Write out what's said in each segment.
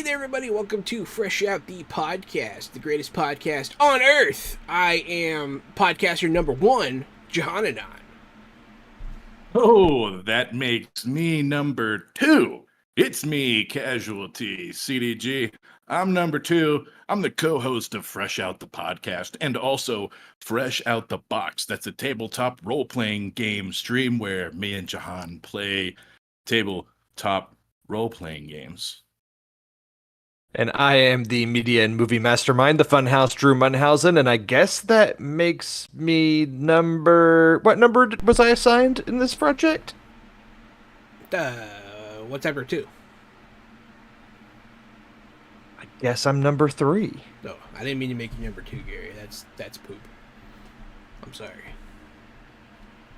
there, everybody. Welcome to Fresh Out the Podcast, the greatest podcast on earth. I am podcaster number one, Johananon. Oh, that makes me number two. It's me, Casualty, CDG. I'm number two. I'm the co-host of Fresh Out the Podcast and also Fresh Out the Box. That's a tabletop role-playing game stream where me and Jahan play tabletop role-playing games. And I am the media and movie mastermind, the Funhouse Drew Munhausen, and I guess that makes me number... What number was I assigned in this project? What's number two? I guess I'm number 3. No, I didn't mean to make you number two, Gary. That's poop. I'm sorry.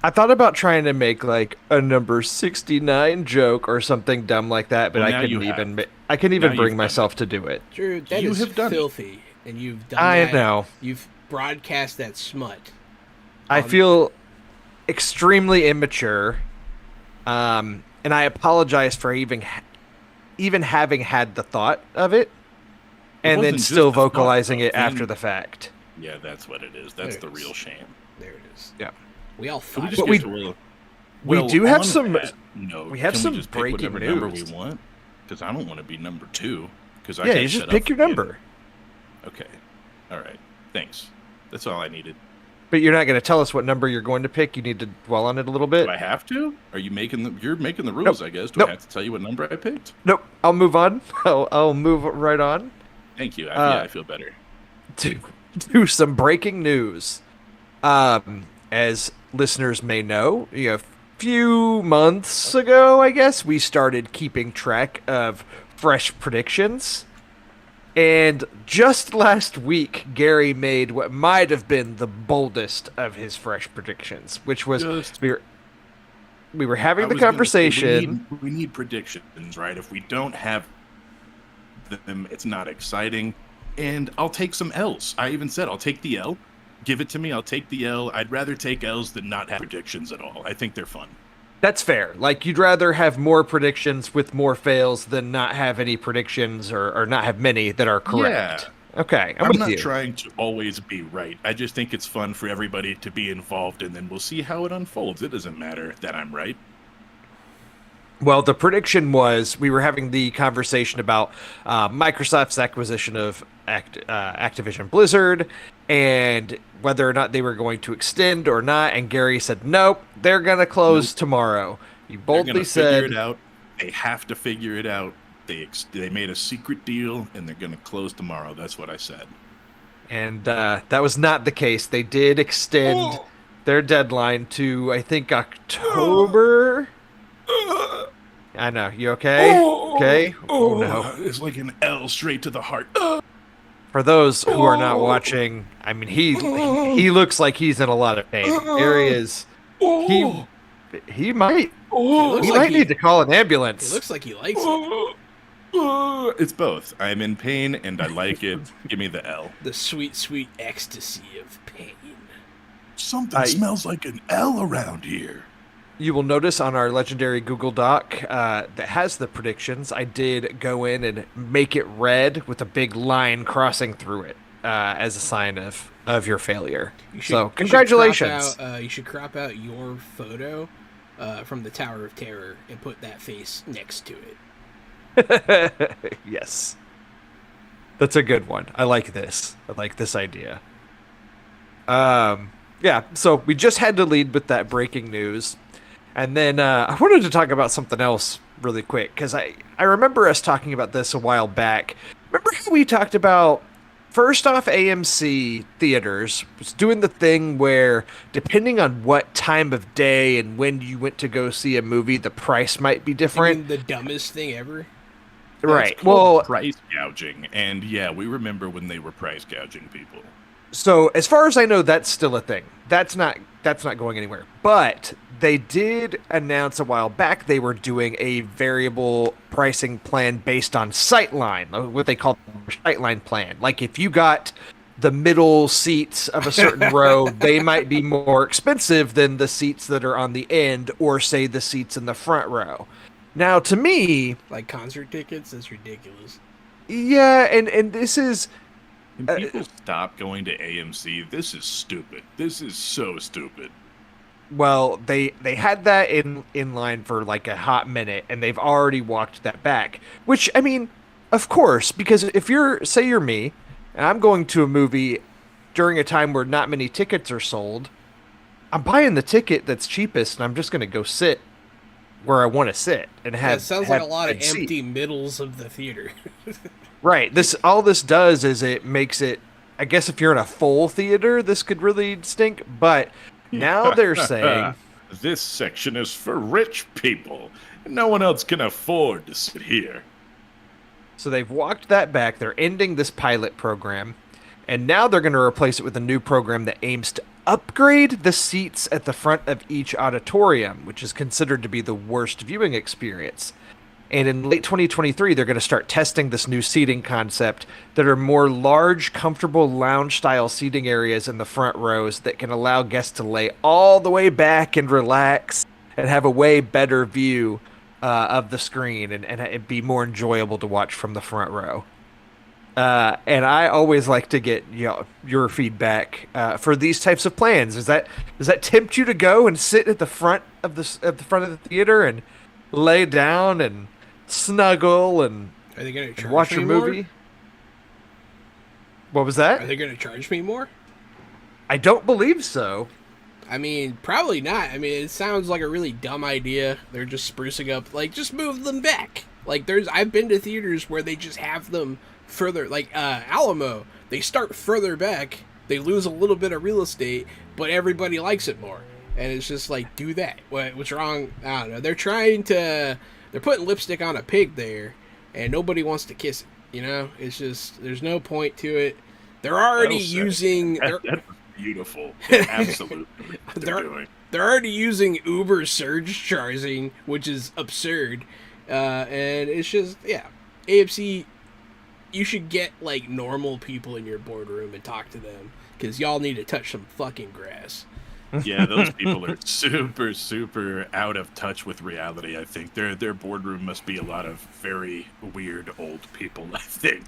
I thought about trying to make like a number 69 joke or something dumb like that, but Well, I couldn't even bring myself to do it. Drew, that You is have done it. filthy, and you've done I that. know. You've broadcast that smut. I feel extremely immature, and I apologize for even having had the thought of it, and then wasn't still just a thought, vocalizing though. it after the fact. Yeah, that's what it is. That's There the it is. real shame. There it is. Yeah. We all Can we thought just it. we- get to a- we well, do have on some- that note, we have can some just pick breaking whatever number we news. want? Because I don't want to be number two. Because I Yeah, got you just set pick up your for number. Okay. All right. Thanks. That's all I needed. But you're not going to tell us what number you're going to pick. You need to dwell on it a little bit. Do I have to? Are you making the? You're making the rules, Nope. I guess. Do Nope. I have to tell you what number I picked? Nope. I'll move on. I'll move right on Thank you. Yeah, I feel better. to some breaking news. As listeners may know, a few months ago, I guess, we started keeping track of fresh predictions. And just last week, Gary made what might have been the boldest of his fresh predictions, which was we were having the conversation. We need predictions, right? If we don't have them, it's not exciting. And I'll take some L's. I even said I'll take the L. Give it to me. I'll take the L. I'd rather take L's than not have predictions at all. I think they're fun. That's fair. Like, you'd rather have more predictions with more fails than not have any predictions or not have many that are correct. Yeah. Okay, I'm with not you. trying to always be right. I just think it's fun for everybody to be involved, and then we'll see how it unfolds. It doesn't matter that I'm right. Well, the prediction was we were having the conversation about Microsoft's acquisition of Activision Blizzard and whether or not they were going to extend or not. And Gary said, nope, they're going to close tomorrow. You They're boldly gonna said, figure it out. They have to figure it out. They made a secret deal, and they're going to close tomorrow. That's what I said. and that was not the case. They did extend their deadline to, I think, October. I know. You okay? Okay? Oh, no. It's like an L straight to the heart. For those who are not watching, I mean, he looks like he's in a lot of pain. There he is. He might need to call an ambulance. It looks like he likes it. It's both. I'm in pain, and I like it. Give me the L. The sweet, sweet ecstasy of pain. Something smells like an L around here. You will notice on our legendary Google Doc that has the predictions, I did go in and make it red with a big line crossing through it as a sign of your failure. So, congratulations. You should crop out your photo from the Tower of Terror and put that face next to it. Yes. That's a good one. I like this. I like this idea. Yeah, so we just had to lead with that breaking news. And then I wanted to talk about something else really quick, because I remember us talking about this a while back. Remember how we talked about, first off, AMC theaters was doing the thing where, depending on what time of day and when you went to go see a movie, the price might be I different. mean, the dumbest thing ever. Right. It's called Well, price gouging, and yeah, we remember when they were price gouging people. so as far as I know, that's still a thing. That's not going anywhere. But they did announce a while back they were doing a variable pricing plan based on sightline, what they call the sightline plan. Like, if you got the middle seats of a certain row, they might be more expensive than the seats that are on the end, or say the seats in the front row. Now, to me, Like concert tickets? That's ridiculous. Yeah, and this is Can people stop going to AMC? This is stupid. This is so stupid. well, they had that in line for like a hot minute, and they've already walked that back. Which I mean, of course, because if you're me, and I'm going to a movie during a time where not many tickets are sold, I'm buying the ticket that's cheapest, and I'm just gonna go sit where I want to sit and Yeah, it sounds like have a lot of good seat. empty middles of the theater. Right. This all this does is it makes it. I guess if you're in a full theater, this could really stink. But now they're saying, This section is for rich people. No one else can afford to sit here. so they've walked that back. They're ending this pilot program, and now they're going to replace it with a new program that aims to upgrade the seats at the front of each auditorium, which is considered to be the worst viewing experience. And in late 2023, they're going to start testing this new seating concept that are more large, comfortable lounge style seating areas in the front rows that can allow guests to lay all the way back and relax and have a way better view of the screen and it'd be more enjoyable to watch from the front row. And I always like to get your feedback for these types of plans. Does that tempt you to go and sit at the front of the front of the theater and lay down and snuggle and Are they going to charge watch me a more? movie? What was Are that? they going to charge me more? I don't believe so. I mean, probably not. I mean, it sounds like a really dumb idea. They're just sprucing up, like, just move them back. Like, I've been to theaters where they just have them further, like, Alamo. They start further back, they lose a little bit of real estate, but everybody likes it more. And it's just like, do that. What's wrong? I don't know. They're putting lipstick on a pig there, and nobody wants to kiss it. You know? It's just, there's no point to it. They're already Well said. using... That's beautiful. Yeah, absolutely. What they're doing. They're already using Uber surge charging, which is absurd. And it's just, yeah. AMC, you should get, like, normal people in your boardroom and talk to them, because y'all need to touch some fucking grass. Yeah, those people are super, super out of touch with reality. I think their boardroom must be a lot of very weird old people. I think.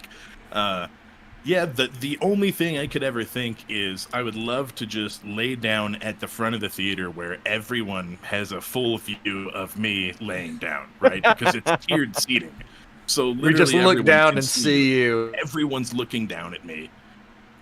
Yeah, the only thing I could ever think is I would love to just lay down at the front of the theater where everyone has a full view of me laying down, right? Because it's tiered seating. So literally We just look everyone down can and see you. Everyone's looking down at me,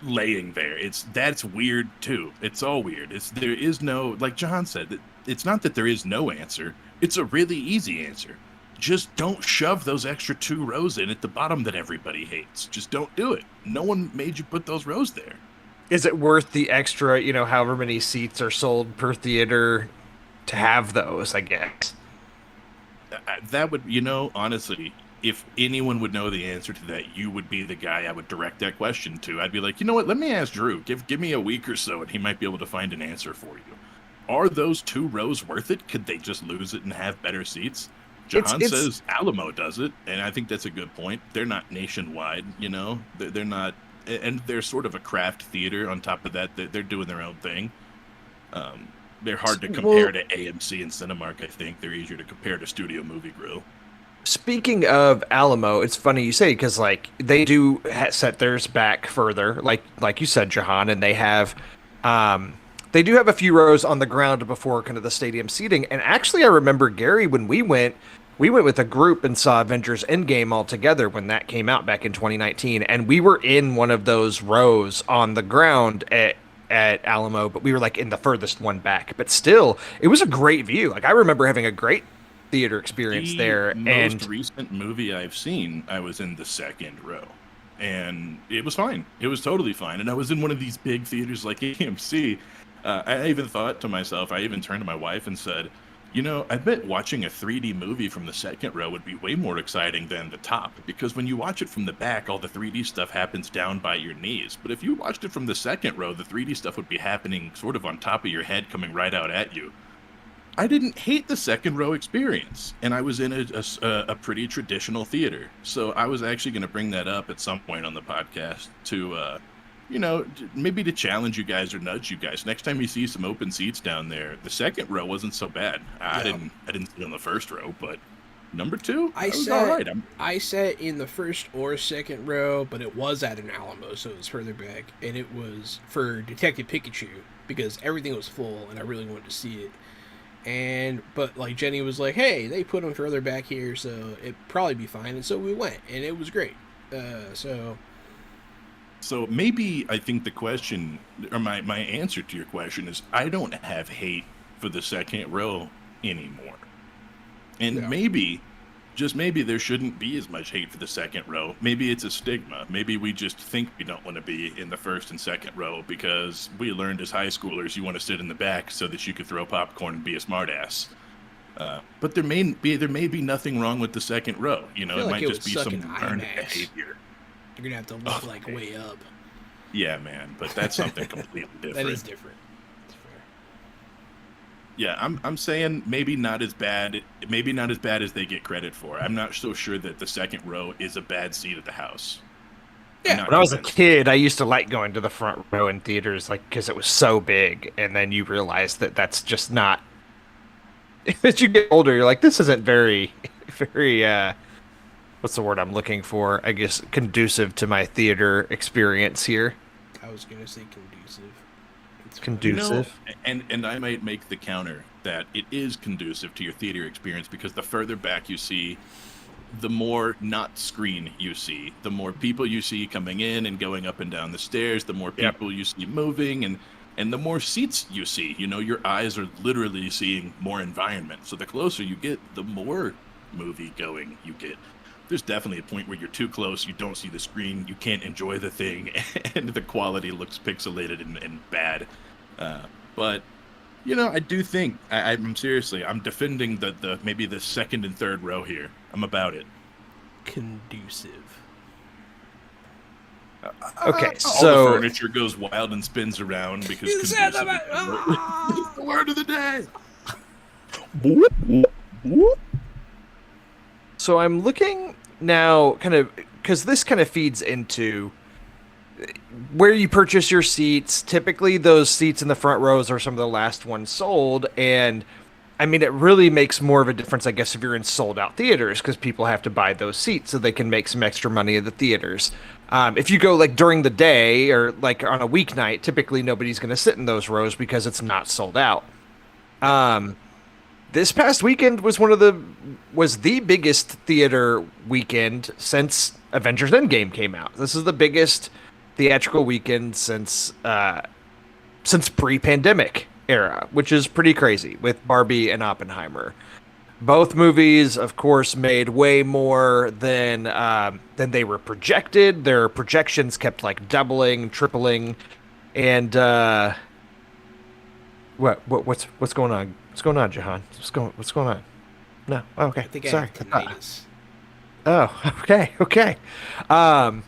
laying there. That's weird too. It's all weird. There is no, like John said, it's not that there is no answer. It's a really easy answer. Just don't shove those extra 2 rows in at the bottom that everybody hates. Just don't do it. No one made you put those rows there. Is it worth the extra, however many seats are sold per theater to have those, I guess? That would, honestly, if anyone would know the answer to that, you would be the guy I would direct that question to. I'd be like, you know what? Let me ask Drew. Give me a week or so, and he might be able to find an answer for you. Are those 2 rows worth it? Could they just lose it and have better seats? John says Alamo does it, and I think that's a good point. They're not nationwide, They're not, and they're sort of a craft theater. On top of that, they're doing their own thing. They're hard to compare to AMC and Cinemark. I think they're easier to compare to Studio Movie Grill. Speaking of Alamo, it's funny you say because like they do set theirs back further, like you said, Jahan, and they do have a few rows on the ground before kind of the stadium seating. And actually, I remember Gary when we went with a group and saw Avengers Endgame all together when that came out back in 2019, and we were in one of those rows on the ground at Alamo, but we were like in the furthest one back. But still, it was a great view. Like I remember having a great theater experience there. The most recent movie I've seen, I was in the second row, and it was fine. It was totally fine. And I was in one of these big theaters like AMC. I even thought to myself, I even turned to my wife and said, I bet watching a 3D movie from the second row would be way more exciting than the top, because when you watch it from the back, all the 3D stuff happens down by your knees. But if you watched it from the second row, the 3D stuff would be happening sort of on top of your head, coming right out at you. I didn't hate the second row experience, and I was in a pretty traditional theater. So I was actually going to bring that up at some point on the podcast to, maybe to challenge you guys or nudge you guys. Next time you see some open seats down there, the second row wasn't so bad. I didn't sit on the first row, but Number 2? I That was all right. I sat in the first or second row, but it was at an Alamo, so it was further back, and it was for Detective Pikachu because everything was full and I really wanted to see it. But like Jenny was like, "Hey, they put them further back here, so it'd probably be fine." And so we went, and it was great. So So maybe I think the question, or my answer to your question is, I don't have hate for the second row anymore. And yeah, maybe, just maybe, there shouldn't be as much hate for the second row. Maybe it's a stigma. Maybe we just think we don't want to be in the first and second row because we learned as high schoolers you want to sit in the back so that you could throw popcorn and be a smartass. But there may be nothing wrong with the second row. You know, I feel it like might it just would be suck some in learned IMAX. behavior. You're gonna have to look like Okay. way up. Yeah, man, but that's something completely different. That is different. That's fair. Yeah, I'm saying maybe not as bad. Maybe not as bad as they get credit for. I'm not so sure that the second row is a bad seat at the house. I'm Yeah. not When I was a convinced. kid, I used to like going to the front row in theaters, like because it was so big, and then you realize that that's just not. As you get older, you're like, this isn't very, very. What's the word I'm looking for? I guess conducive to my theater experience here. I was gonna say conducive. It's fine. You know, Conducive. and I might make the counter that it is conducive to your theater experience because the further back you see, the more not screen you see, the more people you see coming in and going up and down the stairs, the more Yep. people you see moving, and the more seats you see. You know, your eyes are literally seeing more environment. So the closer you get, the more movie going you get. There's definitely a point where you're too close, you don't see the screen, you can't enjoy the thing, and the quality looks pixelated and bad. But you know, I do think I'm seriously, I'm defending the maybe the second and third row here. I'm about it. Conducive. Okay, All the so furniture goes wild and spins around because You said conducive that. is the word of the day. so I'm looking now, kind of because this kind of feeds into where you purchase your seats. Typically, those seats in the front rows are some of the last ones sold, and I mean, it really makes more of a difference, I guess, if you're in sold out theaters because people have to buy those seats so they can make some extra money at the theaters. If you go like during the day or like on a weeknight, typically nobody's going to sit in those rows because it's not sold out. This past weekend was the biggest theater weekend since Avengers Endgame came out. This is the biggest theatrical weekend since pre-pandemic era, which is pretty crazy with Barbie and Oppenheimer. Both movies, of course, made way more than they were projected. Their projections kept like doubling, tripling, and what's going on? What's going on, Jahan? What's going on? No, oh, okay, I think I sorry. have tinnitus. Oh, okay. Um,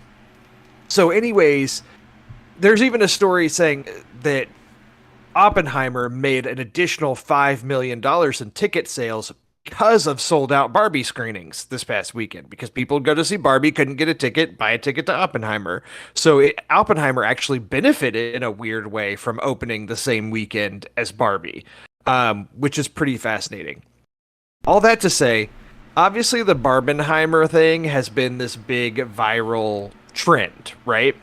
so, anyways, there's even a story saying that Oppenheimer made an additional $5 million in ticket sales because of sold out Barbie screenings this past weekend. Because people go to see Barbie, couldn't get a ticket, buy a ticket to Oppenheimer. So Oppenheimer actually benefited in a weird way from opening the same weekend as Barbie, which is pretty fascinating. All that to say, obviously the Barbenheimer thing has been this big viral trend, right?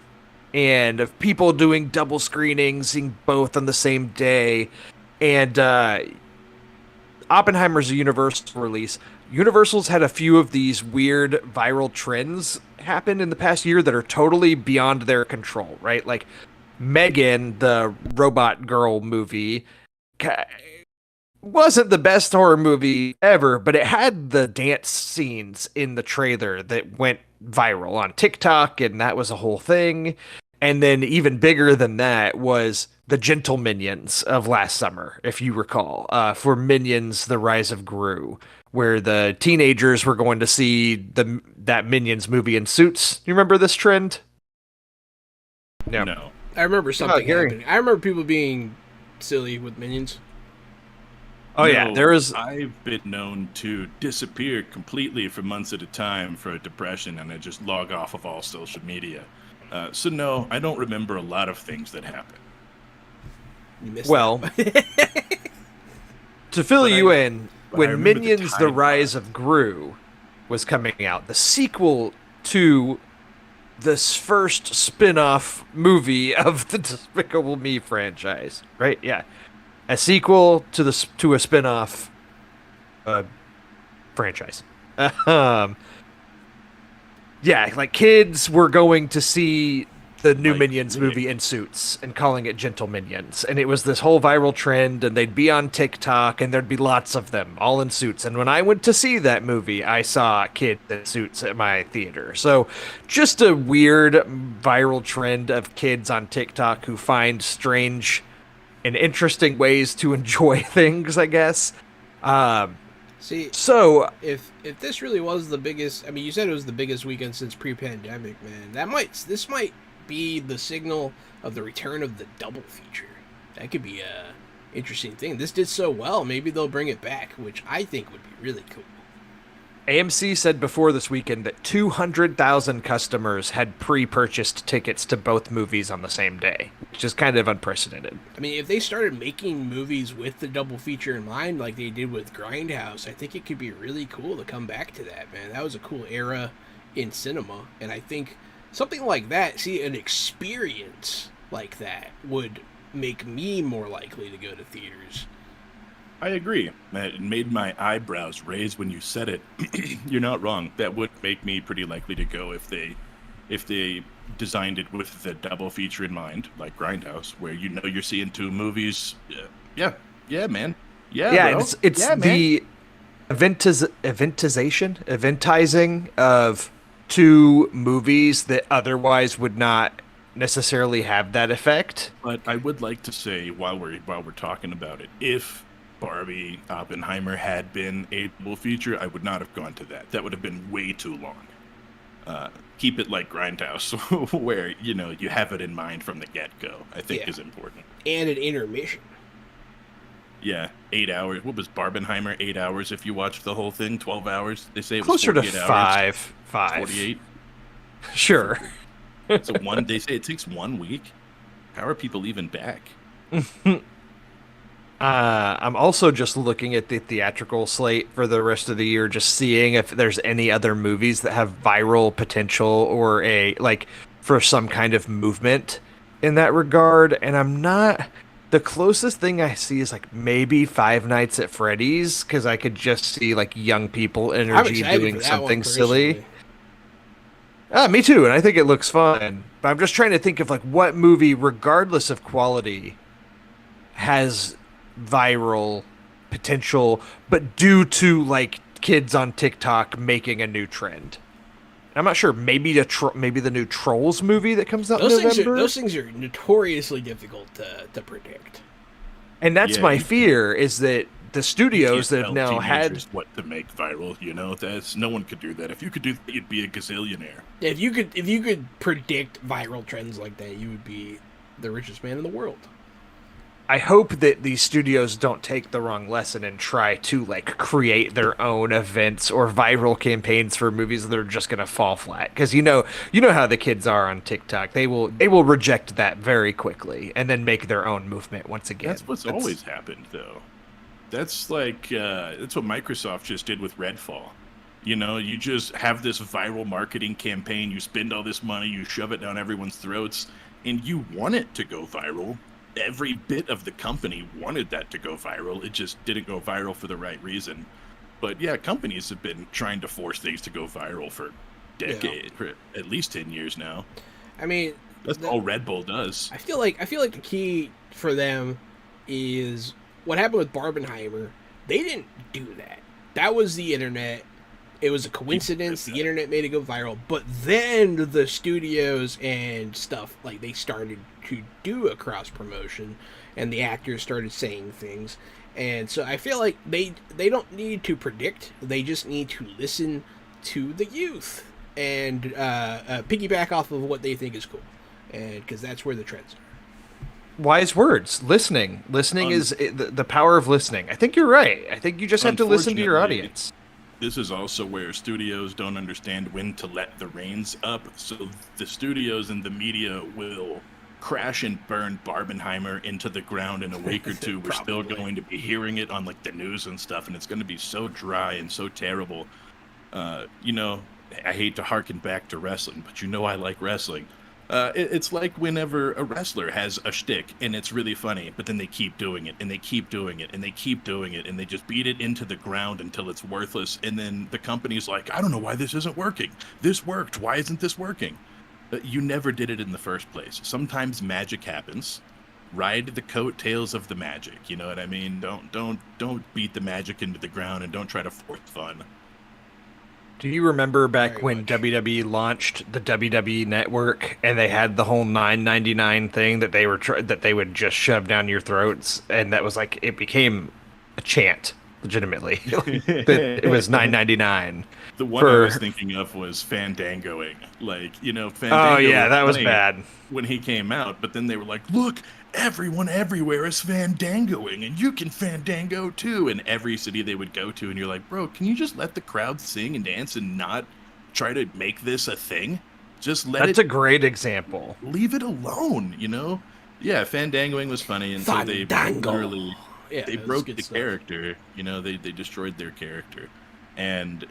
And of people doing double screenings, seeing both on the same day. And Oppenheimer's a Universal release. Universal's had a few of these weird viral trends happen in the past year that are totally beyond their control, right? Like Megan, the robot girl movie, wasn't the best horror movie ever, but it had the dance scenes in the trailer that went viral on TikTok, and that was a whole thing. And then even bigger than that was the Gentle Minions of last summer, if you recall, for Minions: The Rise of Gru, where the teenagers were going to see that Minions movie in suits. You remember this trend? No. No. I remember something Gary. happening. I remember people being silly with minions. Oh yeah, No, there was. I've been known to disappear completely for months at a time for a depression, and I just log off of all social media. So no, I don't remember a lot of things that happened. You missed Well, that. to fill But you in, But I when remember the Minions: The time Rise of Gru was coming out, the sequel to this first spin-off movie of the Despicable Me franchise, right? Yeah, a sequel to a spin-off uh, franchise. Um, yeah, like kids were going to see the new like Minions movie in suits and calling it Gentle Minions. And it was this whole viral trend, and they'd be on TikTok, and there'd be lots of them, all in suits. And when I went to see that movie, I saw kids in suits at my theater. So just a weird viral trend of kids on TikTok who find strange and interesting ways to enjoy things, I guess. Um, See, so if this really was the biggest, I mean, you said it was the biggest weekend since pre-pandemic, man. This might be the signal of the return of the double feature. That could be a interesting thing. This did so well, maybe they'll bring it back, which I think would be really cool. AMC said before this weekend that 200,000 customers had pre-purchased tickets to both movies on the same day, which is kind of unprecedented. I mean, if they started making movies with the double feature in mind, like they did with Grindhouse, I think it could be really cool to come back to that, man. That was a cool era in cinema, and I think something like that, see, an experience like that would make me more likely to go to theaters. I agree. It made my eyebrows raise when you said it. You're not wrong. That would make me pretty likely to go if they designed it with the double feature in mind, like Grindhouse, where you know you're seeing two movies. Yeah, man. Yeah, bro. It's yeah, the eventizing of two movies that otherwise would not necessarily have that effect. But I would like to say while we're talking about it, if Barbie Oppenheimer had been a double feature, I would not have gone to that. That would have been way too long. Keep it like Grindhouse, where you have it in mind from the get-go. I think is important. And an intermission. Yeah, 8 hours. What was Barbenheimer? 8 hours if you watched the whole thing. 12 hours. They say it was Closer to 48 hours. five. 48. Sure. So they say it takes 1 week. How are people even back? I'm also just looking at the theatrical slate for the rest of the year, just seeing if there's any other movies that have viral potential or for some kind of movement in that regard. And I'm not. The closest thing I see is like maybe Five Nights at Freddy's, because I could just see like young people energy doing something silly. Me too, and I think it looks fun. But I'm just trying to think of like what movie, regardless of quality, has viral potential, but due to like kids on TikTok making a new trend. I'm not sure. Maybe the new Trolls movie that comes out in November. Those things are notoriously difficult to predict. And that's my fear, is that the studios that have now had what to make viral. That's no one could do that. If you could do that, you'd be a gazillionaire. If you could predict viral trends like that, you would be the richest man in the world. I hope that these studios don't take the wrong lesson and try to like create their own events or viral campaigns for movies that are just going to fall flat. Because you know how the kids are on TikTok. They will reject that very quickly and then make their own movement once again. That's always happened, though. That's like that's what Microsoft just did with Redfall. You just have this viral marketing campaign. You spend all this money, you shove it down everyone's throats, and you want it to go viral. Every bit of the company wanted that to go viral. It just didn't go viral for the right reason. But yeah, companies have been trying to force things to go viral for decades, for at least 10 years now. I mean, that's all Red Bull does. I feel like the key for them is what happened with Barbenheimer. They didn't do that. That was the internet. It was a coincidence. The internet made it go viral. But then the studios and stuff, like, they started to do a cross promotion, and the actors started saying things. And so I feel like they don't need to predict. They just need to listen to the youth and piggyback off of what they think is cool, and because that's where the trends are. Wise words. Listening is the power of listening. I think you're right. I think you just have to listen to your audience. This is also where studios don't understand when to let the reins up. So the studios and the media will crash and burn Barbenheimer into the ground in a week or two. We're still Probably. going to be hearing it on like the news and stuff, and it's going to be so dry and so terrible. You know, I hate to harken back to wrestling, but you know I like wrestling. It's like whenever a wrestler has a shtick and it's really funny, but then they keep doing it and they keep doing it and they keep doing it and they just beat it into the ground until it's worthless. And then the company's like, I don't know why this isn't working. This worked. Why isn't this working? You never did it in the first place. Sometimes magic happens. Ride the coattails of the magic. You know what I mean? Don't beat the magic into the ground and don't try to force fun. Do you remember back Very when much. WWE launched the WWE Network and they had the whole 9.99 thing that that they would just shove down your throats, and that was like it became a chant, legitimately. That it was 9.99 The one I for. was thinking of was Fandangoing. Like, you know, Oh Fandango yeah, was that was funny bad. when he came out, but then they were like, look, everyone everywhere is Fandangoing, and you can Fandango too. And every city they would go to, and you're like, bro, can you just let the crowd sing and dance and not try to make this a thing? Just let That's it, a great example. leave it alone, you know? Yeah, Fandangoing was funny until they Fandango. literally Yeah, they it was broke good the stuff. character. You know, they destroyed their character, and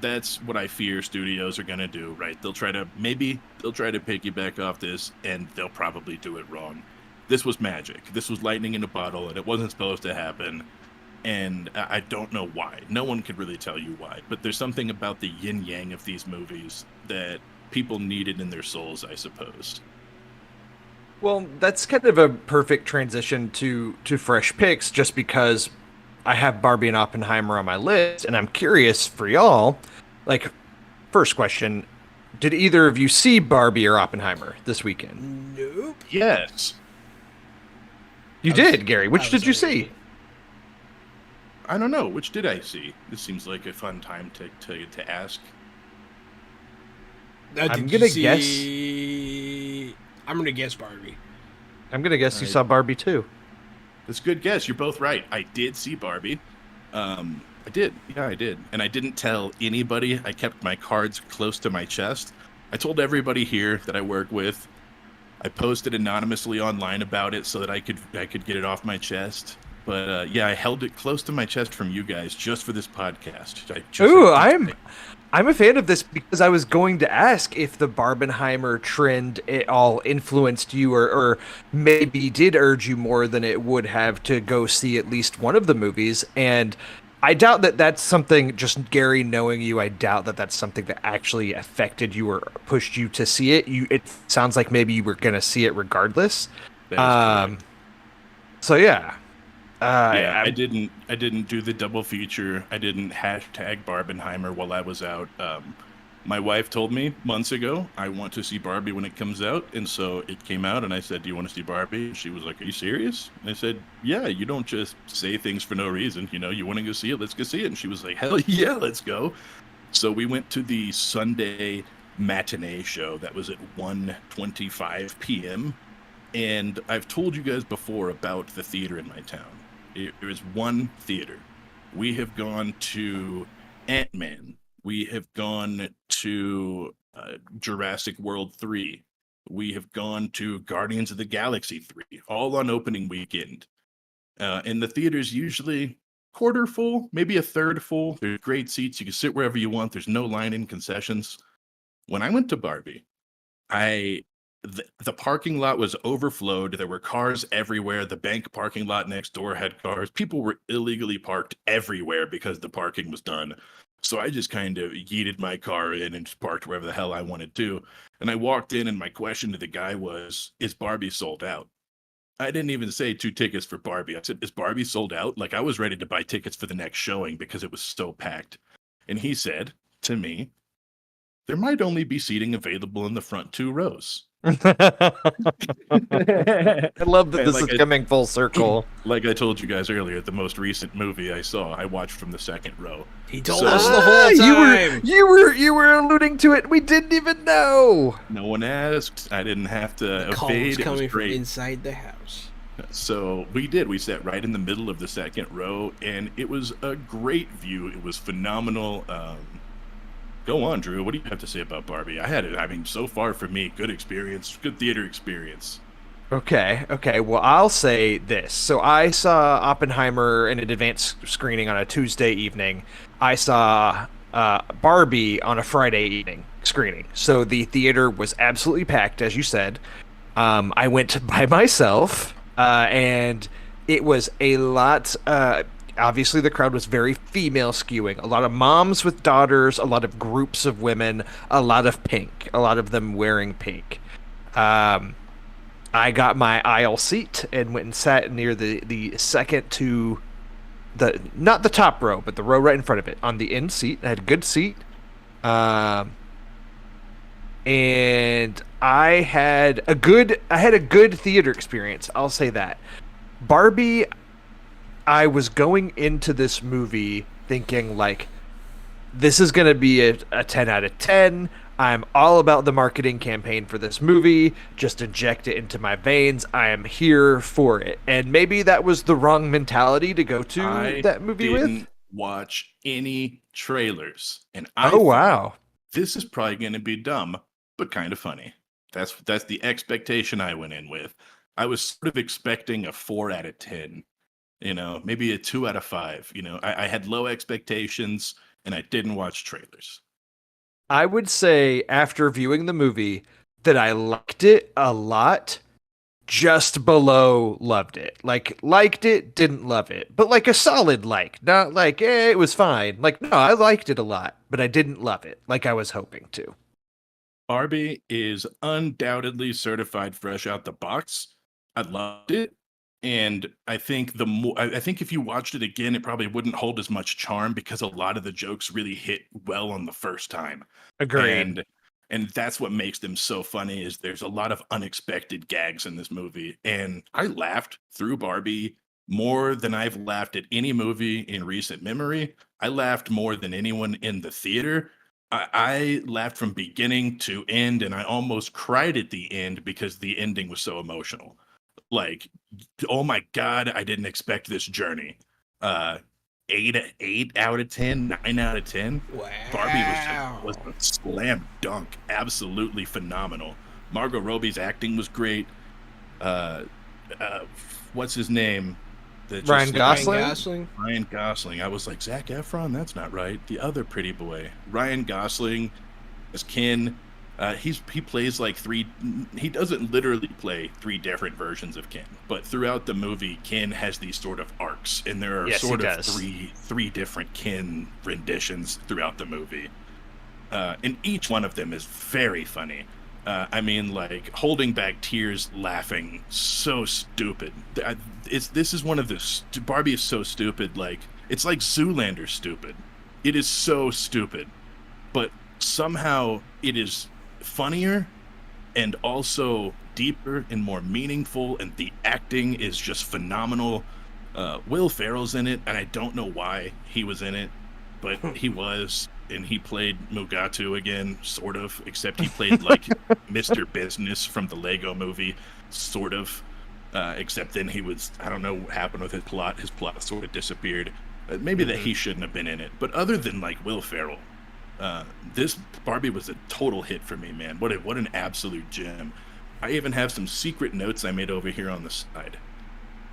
that's what I fear studios are gonna do. Right? They'll try to piggyback off this, and they'll probably do it wrong. This was magic. This was lightning in a bottle, and it wasn't supposed to happen. And I don't know why. No one could really tell you why. But there's something about the yin yang of these movies that people needed in their souls, I suppose. Well, that's kind of a perfect transition to fresh picks, just because I have Barbie and Oppenheimer on my list, and I'm curious for y'all. Like, first question: did either of you see Barbie or Oppenheimer this weekend? Nope. Yes. You I was- did, Gary. Which I did was you already- see? I don't know. Which did I see? This seems like a fun time to ask. I'm Did gonna you see... I'm gonna guess Barbie. I'm gonna guess you I- saw Barbie too. That's a good guess. You're both right. I did see Barbie. I did. Yeah, I did. And I didn't tell anybody. I kept my cards close to my chest. I told everybody here that I work with. I posted anonymously online about it so that I could get it off my chest. But yeah, I held it close to my chest from you guys just for this podcast. Ooh, I'm a fan of this because I was going to ask if the Barbenheimer trend at all influenced you, or maybe did urge you more than it would have to go see at least one of the movies. And I doubt that that's something, just Gary knowing you, I doubt that that's something that actually affected you or pushed you to see it. It sounds like maybe you were going to see it regardless. That is correct. So yeah. Yeah, I- I didn't do the double feature. I didn't hashtag Barbenheimer while I was out. My wife told me months ago, I want to see Barbie when it comes out. And so it came out, and I said, do you want to see Barbie? And she was like, are you serious? And I said, yeah, you don't just say things for no reason. You know, you want to go see it? Let's go see it. And she was like, hell yeah, let's go. So we went to the Sunday matinee show that was at 1:25 p.m. And I've told you guys before about the theater in my town. There is one theater. We have gone to Ant-Man. We have gone to Jurassic World 3. We have gone to Guardians of the Galaxy 3, all on opening weekend. And the theater's usually quarter full, maybe a third full. There's great seats. You can sit wherever you want. There's no line in concessions. When I went to Barbie, the parking lot was overflowed. There were cars everywhere. The bank parking lot next door had cars. People were illegally parked everywhere because the parking was done. So I just kind of yeeted my car in and just parked wherever the hell I wanted to. And I walked in, and my question to the guy was, is Barbie sold out? I didn't even say 2 tickets for Barbie. I said, is Barbie sold out? Like, I was ready to buy tickets for the next showing because it was so packed. And he said to me, there might only be seating available in the front 2 rows. I love that And this like is I- coming full circle. Like I told you guys earlier, the most recent movie I saw, I watched from the second row. He told So- us the whole time. You were alluding to it. We didn't even know. No one asked. I didn't have to The call evade. was It was coming from great. inside the house. So we did. We sat right in the middle of the second row, and it was a great view. It was phenomenal. Go on, Drew. What do you have to say about Barbie? I had it. I mean, so far for me, good experience, good theater experience. Okay. Well, I'll say this. So I saw Oppenheimer in an advanced screening on a Tuesday evening. I saw Barbie on a Friday evening screening. So the theater was absolutely packed, as you said. I went by myself, and it was a lot. Obviously, the crowd was very female skewing. A lot of moms with daughters, a lot of groups of women, a lot of pink, a lot of them wearing pink. Um, I got my aisle seat and went and sat near the second to the not the top row, but the row right in front of it on the end seat. I had a good seat. Um, and I had a good theater experience. I'll say that. Barbie, I was going into this movie thinking like this is going to be a 10 out of 10. I'm all about the marketing campaign for this movie. Just inject it into my veins. I am here for it. And maybe that was the wrong mentality to go to I that movie didn't with. watch any trailers, and I Oh, thought wow. this is probably going to be dumb, but kind of funny. That's the expectation I went in with. I was sort of expecting a 4 out of 10, maybe a 2 out of 5. I had low expectations, and I didn't watch trailers. I would say after viewing the movie that I liked it a lot, just below loved it. Like liked it, didn't love it, but like a solid like, not like it was fine. Like no, I liked it a lot, but I didn't love it like I was hoping to. Barbie is undoubtedly certified fresh out the box. I loved it. And I think I think if you watched it again, it probably wouldn't hold as much charm because a lot of the jokes really hit well on the first time. Agreed. And that's what makes them so funny is there's a lot of unexpected gags in this movie. And I laughed through Barbie more than I've laughed at any movie in recent memory. I laughed more than anyone in the theater. I laughed from beginning to end, and I almost cried at the end because the ending was so emotional. Like, oh my god, I didn't expect this journey. Uh, 8 out of 10, 9 out of 10. Barbie was Wow. a slam dunk, absolutely phenomenal. Margot Robbie's acting was great. Uh, uh, what's his name? That Ryan just Ryan Gosling? Gosling. Ryan Gosling. I was like, Zac Efron? That's not right. The other pretty boy. Ryan Gosling as Ken. He plays like three. He doesn't literally play three different versions of Ken, but throughout the movie, Ken has these sort of arcs, and there are Yes, he sort of does. three different Ken renditions throughout the movie, and each one of them is very funny. I mean, like holding back tears, laughing, so stupid. This is one of the Barbie is so stupid. Like it's like Zoolander stupid. It is so stupid, but somehow it is funnier and also deeper and more meaningful, and the acting is just phenomenal. Will Ferrell's in it, and I don't know why he was in it, but he was, and he played Mugatu again, sort of, except he played like Mr. Business from the Lego movie, sort of. Except then he was, I don't know what happened with his plot. His plot sort of disappeared. Maybe that Mhm. he shouldn't have been in it. But other than like Will Ferrell, this Barbie was a total hit for me, man. What an absolute gem. I even have some secret notes I made over here on the side.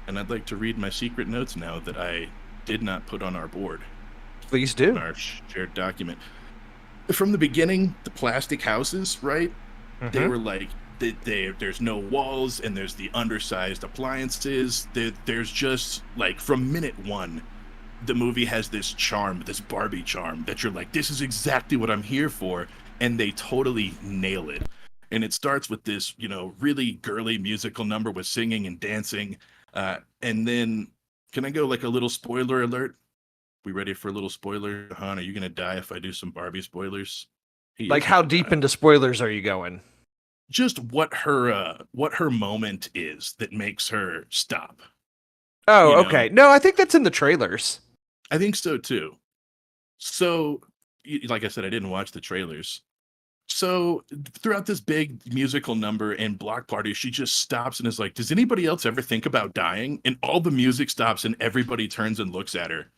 And I'd like to read my secret notes now that I did not put on our board, Please on do. our shared document. From the beginning, the plastic houses, right? They Hmm. were like there's no walls and there's the undersized appliances. There's just like from minute one, the movie has this charm, this Barbie charm that you're like, this is exactly what I'm here for, and they totally nail it. And it starts with this, really girly musical number with singing and dancing, and then can I go like a little spoiler alert? We ready for a little spoiler? Han, are you gonna die if I do some Barbie spoilers? He Like is how gonna deep die. into spoilers are you going? Just what her moment is that makes her stop. Oh, You okay. know, No, I think that's in the trailers. I think so too. So, like I said, I didn't watch the trailers. So throughout this big musical number and block party, she just stops and is like, "Does anybody else ever think about dying?" And all the music stops and everybody turns and looks at her.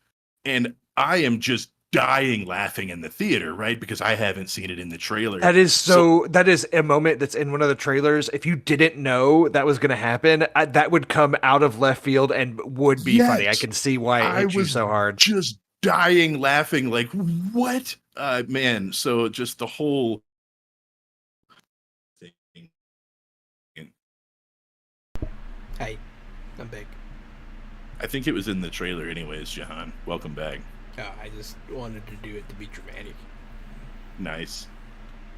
And I am just dying laughing in the theater, right? Because I haven't seen it in the trailer. That is that is a moment that's in one of the trailers. If you didn't know that was going to happen, that would come out of left field and would be funny. I can see why it hit you so hard. Just dying laughing, like, what? Man, so just the whole thing. Hey, I'm big. I think it was in the trailer anyways, Jahan. Welcome back. Oh, I just wanted to do it to be dramatic. Nice.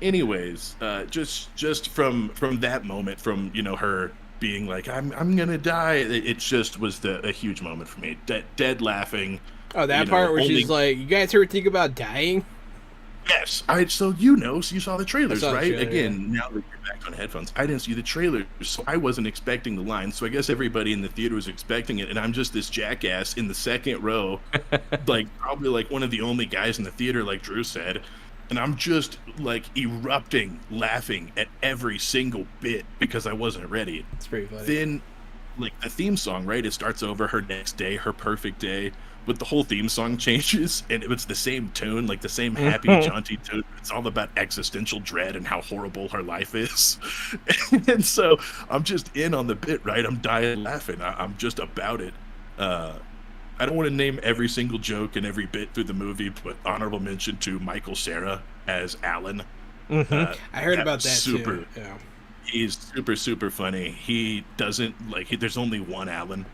Anyways, just from that moment, from her being like, I'm gonna die, it just was a huge moment for me. Dead laughing. Oh, that part where she's like, "You guys ever think about dying?" Yes. So so you saw the trailers, right? The trailer, again, now that you're back on headphones, I didn't see the trailers, so I wasn't expecting the line. So I guess everybody in the theater was expecting it, and I'm just this jackass in the second row, like probably like one of the only guys in the theater, like Drew said, and I'm just like erupting, laughing at every single bit because I wasn't ready. It's pretty funny. Then, like the theme song, right? It starts over her next day, her perfect day. But the whole theme song changes, and it's the same tune, like the same happy, jaunty tune. It's all about existential dread and how horrible her life is. And so I'm just in on the bit, right? I'm dying laughing. I'm just about it. I don't want to name every single joke and every bit through the movie, but honorable mention to Michael Cera as Alan. I heard about that too. Yeah. He's super, super funny. He doesn't, there's only one Alan.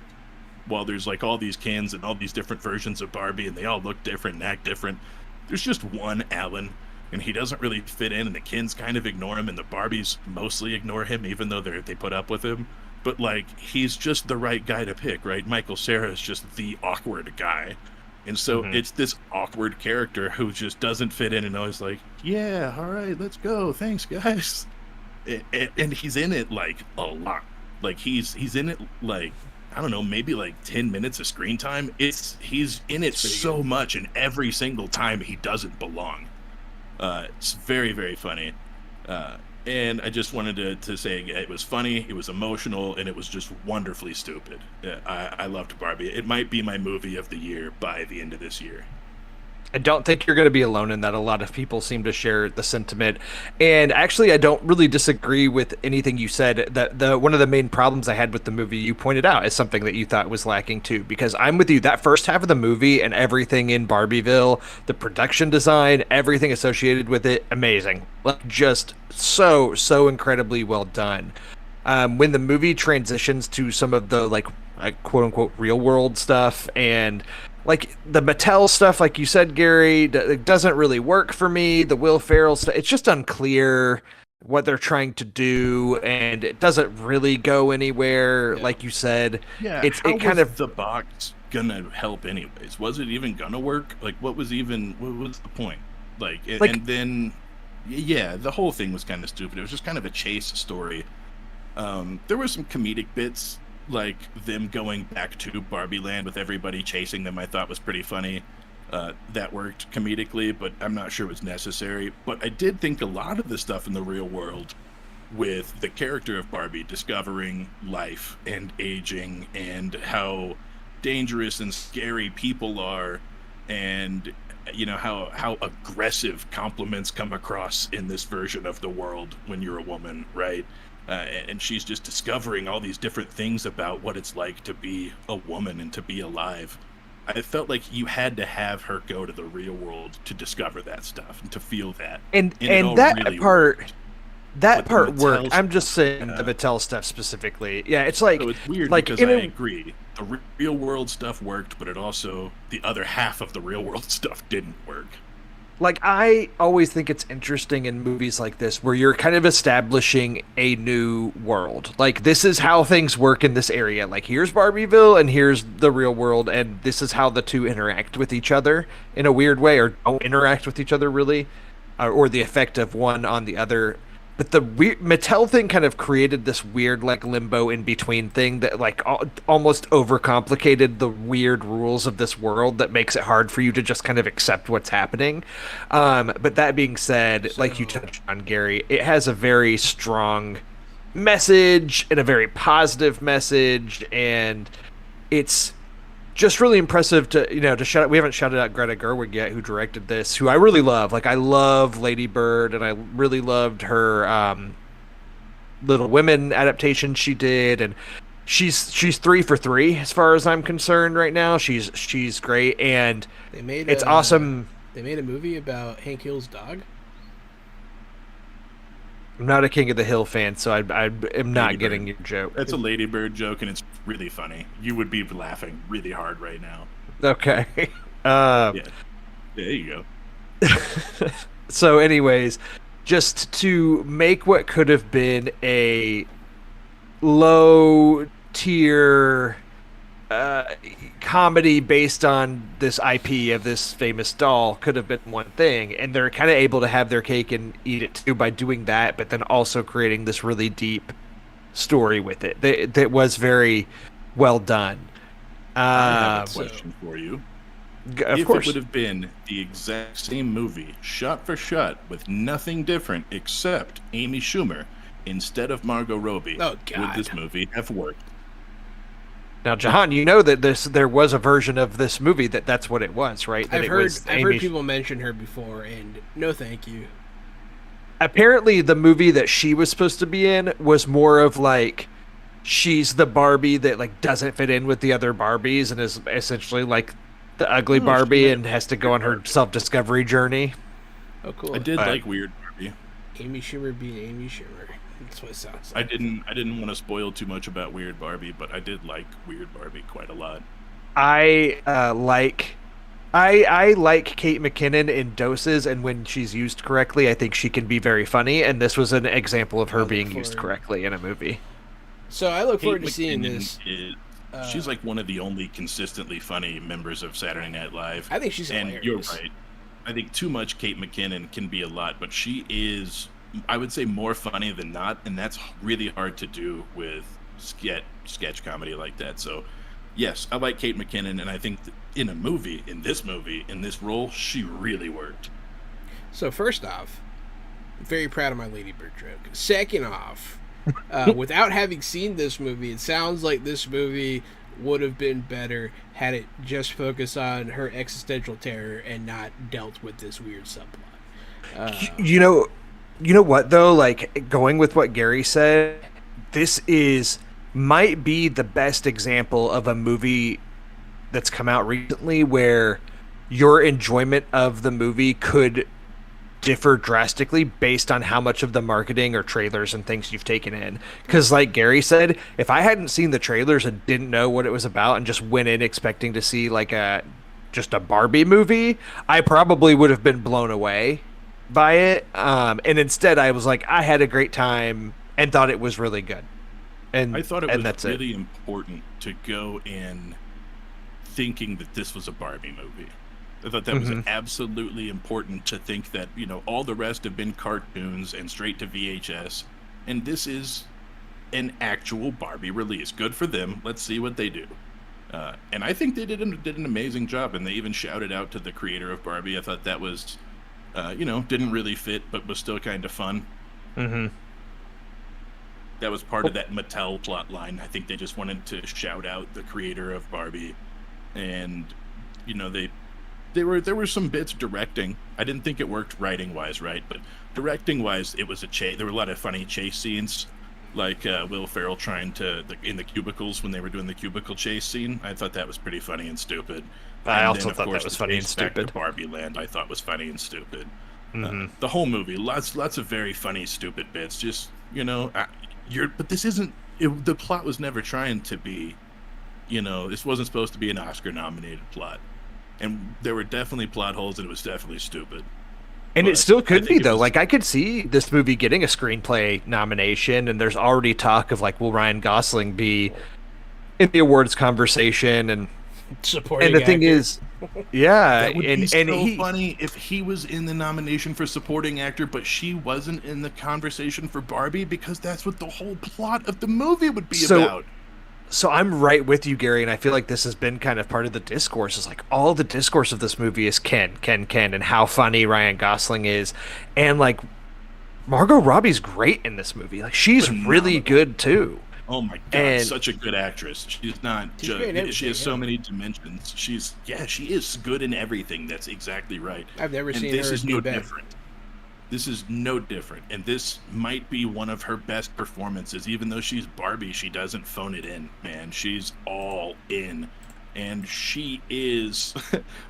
While there's like all these cans and all these different versions of Barbie and they all look different and act different, there's just one Alan, and he doesn't really fit in, and the Kens kind of ignore him and the Barbies mostly ignore him, even though they put up with him. But like, he's just the right guy to pick, right? Michael Cera is just the awkward guy, and so it's this awkward character who just doesn't fit in and always like, yeah, all right, let's go, thanks guys. And he's in it like a lot. Like he's in it like, I don't know, maybe like 10 minutes of screen time. He's in it so much, and every single time he doesn't belong. It's very, very funny. And I just wanted to say it was funny, it was emotional, and it was just wonderfully stupid. I loved Barbie. It might be my movie of the year by the end of this year. I don't think you're going to be alone in that. A lot of people seem to share the sentiment. And actually, I don't really disagree with anything you said. That one of the main problems I had with the movie you pointed out is something that you thought was lacking too. Because I'm with you. That first half of the movie and everything in Barbieville, the production design, everything associated with it, amazing. Like, just so incredibly well done. When the movie transitions to some of the like quote unquote real world stuff and like the Mattel stuff, like you said, Gary, it doesn't really work for me. The Will Ferrell stuff, it's just unclear what they're trying to do, and it doesn't really go anywhere. Yeah. Like you said, it kind of the box gonna help anyways. Was it even gonna work? Like, what was the point? And then the whole thing was kind of stupid. It was just kind of a chase story. There were some comedic bits, like them going back to Barbie Land with everybody chasing them. I thought was pretty funny. That worked comedically, but I'm not sure it was necessary. But I did think a lot of the stuff in the real world with the character of Barbie discovering life and aging and how dangerous and scary people are, and how aggressive compliments come across in this version of the world when you're a woman, right? And she's just discovering all these different things about what it's like to be a woman and to be alive. I felt like you had to have her go to the real world to discover that stuff and to feel that. And that really part worked. I'm just saying the Mattel stuff specifically. Yeah, it's like, so it's weird, like, because I agree. The real world stuff worked, but the other half of the real world stuff didn't work. Like, I always think it's interesting in movies like this where you're kind of establishing a new world. Like, this is how things work in this area. Like, here's Barbieville and here's the real world, and this is how the two interact with each other in a weird way, or don't interact with each other really, or the effect of one on the other. But the Mattel thing kind of created this weird, like, limbo in between thing that, like, almost overcomplicated the weird rules of this world that makes it hard for you to just kind of accept what's happening. But that being said, like you touched on, Gary, it has a very strong message and a very positive message, and it's just really impressive to shout. We haven't shouted out Greta Gerwig yet, who directed this, who I really love. Like I love Lady Bird, and I really loved her Little Women adaptation she did, and she's 3 for 3 as far as I'm concerned right now. She's great, and it's awesome. They made a movie about Hank Hill's dog. I'm not a King of the Hill fan, so I am not getting your joke. That's a Lady Bird joke, and it's really funny. You would be laughing really hard right now. Okay. Yeah. There you go. So, anyways, just to make what could have been a low tier comedy based on this IP of this famous doll could have been one thing, and they're kind of able to have their cake and eat it too by doing that, but then also creating this really deep story with it that was very well done. I have a question for you. Of course. It would have been the exact same movie, shot for shot, with nothing different except Amy Schumer instead of Margot Robbie, would this movie have worked? Now, Jahan, you know that there was a version of this movie that's what it was, right? That I've heard people mention her before, and no thank you. Apparently, the movie that she was supposed to be in was more of like she's the Barbie that like doesn't fit in with the other Barbies and is essentially like the ugly Barbie and has to go on her self-discovery journey. Oh, cool! I did like Weird Barbie. Amy Schumer being Amy Schumer. That's what it sounds like. I didn't want to spoil too much about Weird Barbie, but I did like Weird Barbie quite a lot. I like Kate McKinnon in doses, and when she's used correctly, I think she can be very funny. And this was an example of her being used correctly in a movie. So I look forward to seeing this. She's like one of the only consistently funny members of Saturday Night Live. I think she's hilarious. And you're right. I think too much Kate McKinnon can be a lot, but she is, I would say, more funny than not, and that's really hard to do with sketch comedy like that. So, yes, I like Kate McKinnon, and I think that in this role, she really worked. So first off, I'm very proud of my Lady Bird joke. Second off, without having seen this movie, it sounds like this movie would have been better had it just focused on her existential terror and not dealt with this weird subplot. You know what though? Like going with what Gary said, this might be the best example of a movie that's come out recently where your enjoyment of the movie could differ drastically based on how much of the marketing or trailers and things you've taken in. Because like Gary said, if I hadn't seen the trailers and didn't know what it was about and just went in expecting to see like just a Barbie movie, I probably would have been blown away by it. And instead I was like, I had a great time and thought it was really good. And I thought it was really important to go in thinking that this was a Barbie movie. I thought that was absolutely important to think that, all the rest have been cartoons and straight to VHS. And this is an actual Barbie release. Good for them. Let's see what they do. And I think they did an amazing job. And they even shouted out to the creator of Barbie. I thought that was, didn't really fit, but was still kind of fun. Mm-hmm. That was part of that Mattel plot line. I think they just wanted to shout out the creator of Barbie. And, there were some bits directing. I didn't think it worked writing-wise, right? But directing-wise, it was there were a lot of funny chase scenes, like Will Ferrell trying to in the cubicles when they were doing the cubicle chase scene. I thought that was pretty funny and stupid. I also thought that was funny and stupid. Barbie Land, I thought was funny and stupid. The whole movie, lots of very funny, stupid bits. Just but this isn't. The plot was never trying to be. This wasn't supposed to be an Oscar-nominated plot. And there were definitely plot holes, and it was definitely stupid. And it still could be, though. Like, I could see this movie getting a screenplay nomination, and there's already talk of, like, will Ryan Gosling be in the awards conversation? And supporting the thing is, yeah. That would be so funny if he was in the nomination for supporting actor, but she wasn't in the conversation for Barbie, because that's what the whole plot of the movie would be about. So I'm right with you, Gary, and I feel like this has been kind of part of the discourse. Is like all the discourse of this movie is Ken, and how funny Ryan Gosling is, and like Margot Robbie's great in this movie. Like she's really good too. Oh my god, And such a good actress. She's not She's just great in everything, she has so yeah. many dimensions. She is good in everything. That's exactly right. I've never And seen this her is do no bad. different. This is no different. And this might be one of her best performances. Even though she's Barbie, she doesn't phone it in, man. She's all in. And she is,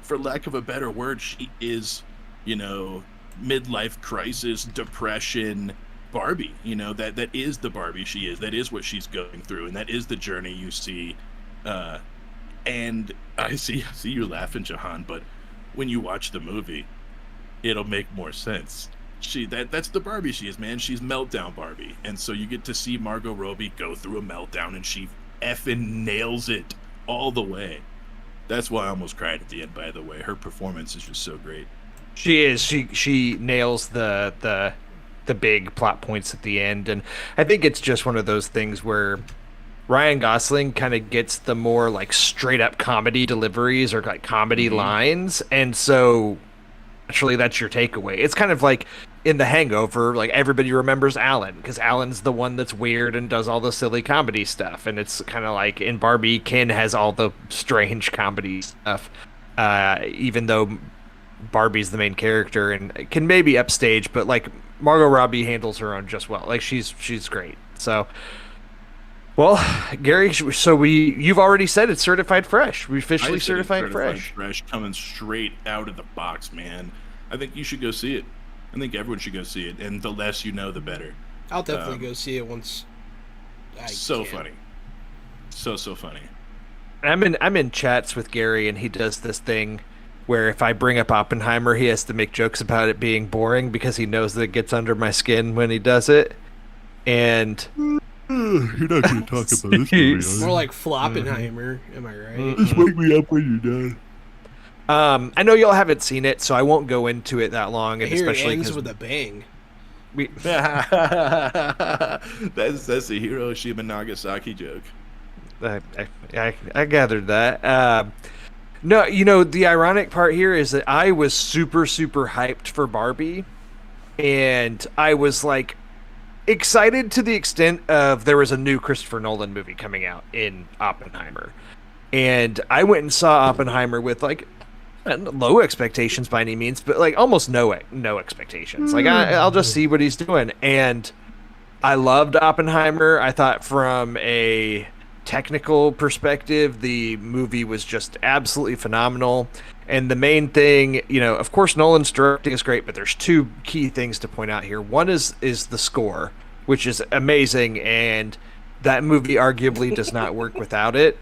for lack of a better word, she is, you know, midlife crisis, depression, Barbie. You know, that is the Barbie she is. That is what she's going through, and that is the journey you see. Uh, and I see you laughing, Jahan, but when you watch the movie, it'll make more sense. That's the Barbie she is, man. She's meltdown Barbie, and so you get to see Margot Robbie go through a meltdown, and she effing nails it all the way. That's why I almost cried at the end. By the way, her performance is just so great. she is. She nails the big plot points at the end, and I think it's just one of those things where Ryan Gosling kind of gets the more like straight up comedy deliveries or like comedy lines, and so naturally that's your takeaway. It's kind of like in The Hangover, like everybody remembers Alan because Alan's the one that's weird and does all the silly comedy stuff, and it's kind of like in Barbie, Ken has all the strange comedy stuff, even though Barbie's the main character and can maybe upstage, but like Margot Robbie handles her own just well. Like she's great. So, well, Gary, so you've already said it's certified fresh. We officially I said it's certified fresh. fresh, coming straight out of the box, man. I think you should go see it. I think everyone should go see it, and the less you know, the better. I'll definitely go see it once. So funny, so funny. I'm in chats with Gary, and he does this thing where if I bring up Oppenheimer, he has to make jokes about it being boring because he knows that it gets under my skin when he does it. And you're not going to talk about this movie. More like Floppenheimer, am I right? Just wake me up when you're done. I know y'all haven't seen it, so I won't go into it that long. I And hear it especially ends with a bang. That's a Hiroshima Nagasaki joke. I gathered that. No, you know, the ironic part here is that I was super hyped for Barbie, and I was like excited to the extent of there was a new Christopher Nolan movie coming out in Oppenheimer, and I went and saw Oppenheimer with like low expectations by any means, but like almost no expectations. Like I'll just see what he's doing, and I loved Oppenheimer. I thought from a technical perspective, the movie was just absolutely phenomenal. And the main thing, you know, of course, Nolan's directing is great, but there's two key things to point out here. One is the score, which is amazing, and that movie arguably does not work without it.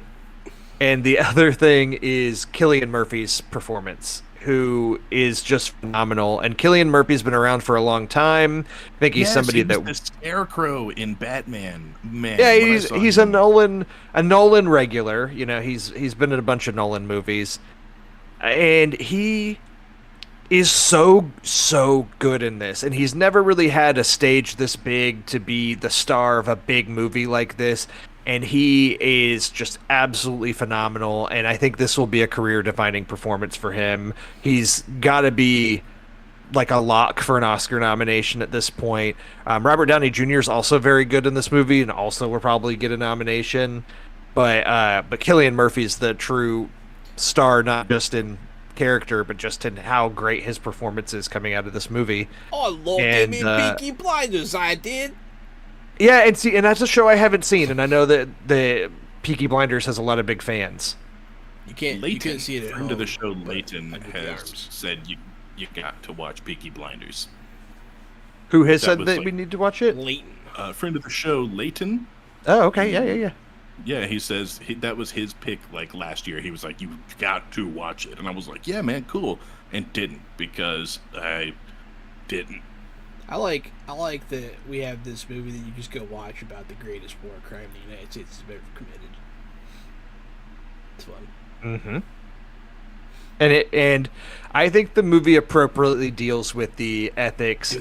And the other thing is Cillian Murphy's performance, who is just phenomenal. And Cillian Murphy's been around for a long time. I think he's somebody that the Scarecrow in Batman. Man, yeah, he's a Nolan regular. You know, he's been in a bunch of Nolan movies, and he is so good in this. And he's never really had a stage this big to be the star of a big movie like this. And he is just absolutely phenomenal. And I think this will be a career-defining performance for him. He's got to be like a lock for an Oscar nomination at this point. Robert Downey Jr. is also very good in this movie, and also will probably get a nomination. But Cillian Murphy's the true star, not just in character, but just in how great his performance is coming out of this movie. Oh, Lord, And, give me Peaky Blinders, I did. Yeah, and that's a show I haven't seen, and I know that the Peaky Blinders has a lot of big fans. You can't see it at friend home. of the show, Leighton, Under the has arms. said you got to watch Peaky Blinders. Who has That said was that like- we need to watch it? Leighton. Friend of the show, Leighton. Oh, okay, yeah. Yeah, he says that was his pick. Like last year, he was like, "You got to watch it," and I was like, "Yeah, man, cool," and didn't because I didn't. I like that we have this movie that you just go watch about the greatest war crime the United States has ever committed. It's fun. Mm-hmm. And I think the movie appropriately deals with the ethics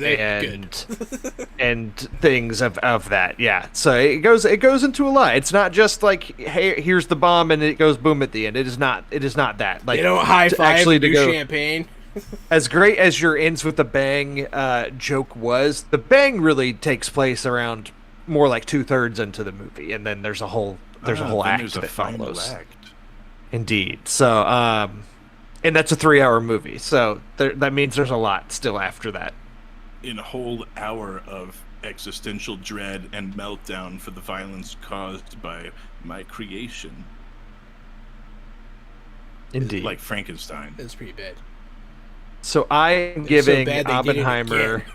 and things of that. Yeah. So it goes into a lot. It's not just like, hey, here's the bomb and it goes boom at the end. It is not that. Like, They don't high five actually do to go champagne. as great as your ends with the bang joke was, the bang really takes place around more like 2/3 into the movie, and then there's a whole act that follows. Act. Indeed. So, and that's a 3-hour movie. So that means there's a lot still after that. In a whole hour of existential dread and meltdown for the violence caused by my creation. Indeed. Like Frankenstein. That's pretty bad. So I'm so giving bad they did it Oppenheimer. again.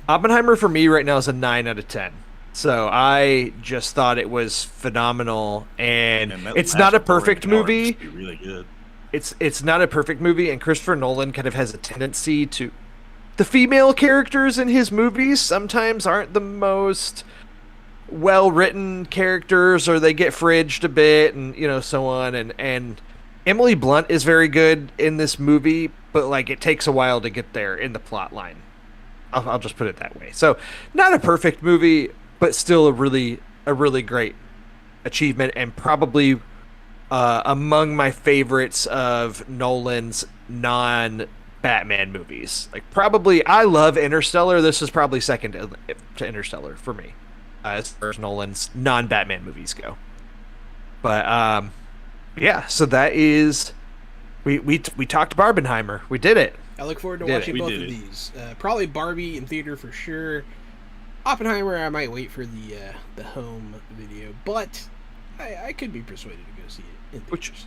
Oppenheimer for me right now is a 9 out of 10. So I just thought it was phenomenal, and that it's last not a 4 perfect hours movie. would be really good. It's not a perfect movie, and Christopher Nolan kind of has a tendency to. The female characters in his movies sometimes aren't the most well-written characters, or they get fridged a bit, and so on. And Emily Blunt is very good in this movie, but like it takes a while to get there in the plot line. I'll just put it that way. So not a perfect movie, but still a really great achievement, and probably among my favorites of Nolan's non-Batman movies. Like probably, I love Interstellar. This is probably second to Interstellar for me, as far as Nolan's non-Batman movies go. But yeah, so that is we talked Barbenheimer. We did it. I look forward to Did it. watching We both did of it. these. Probably Barbie in theater for sure. Oppenheimer, I might wait for the home video, but I could be persuaded to go see it in theaters.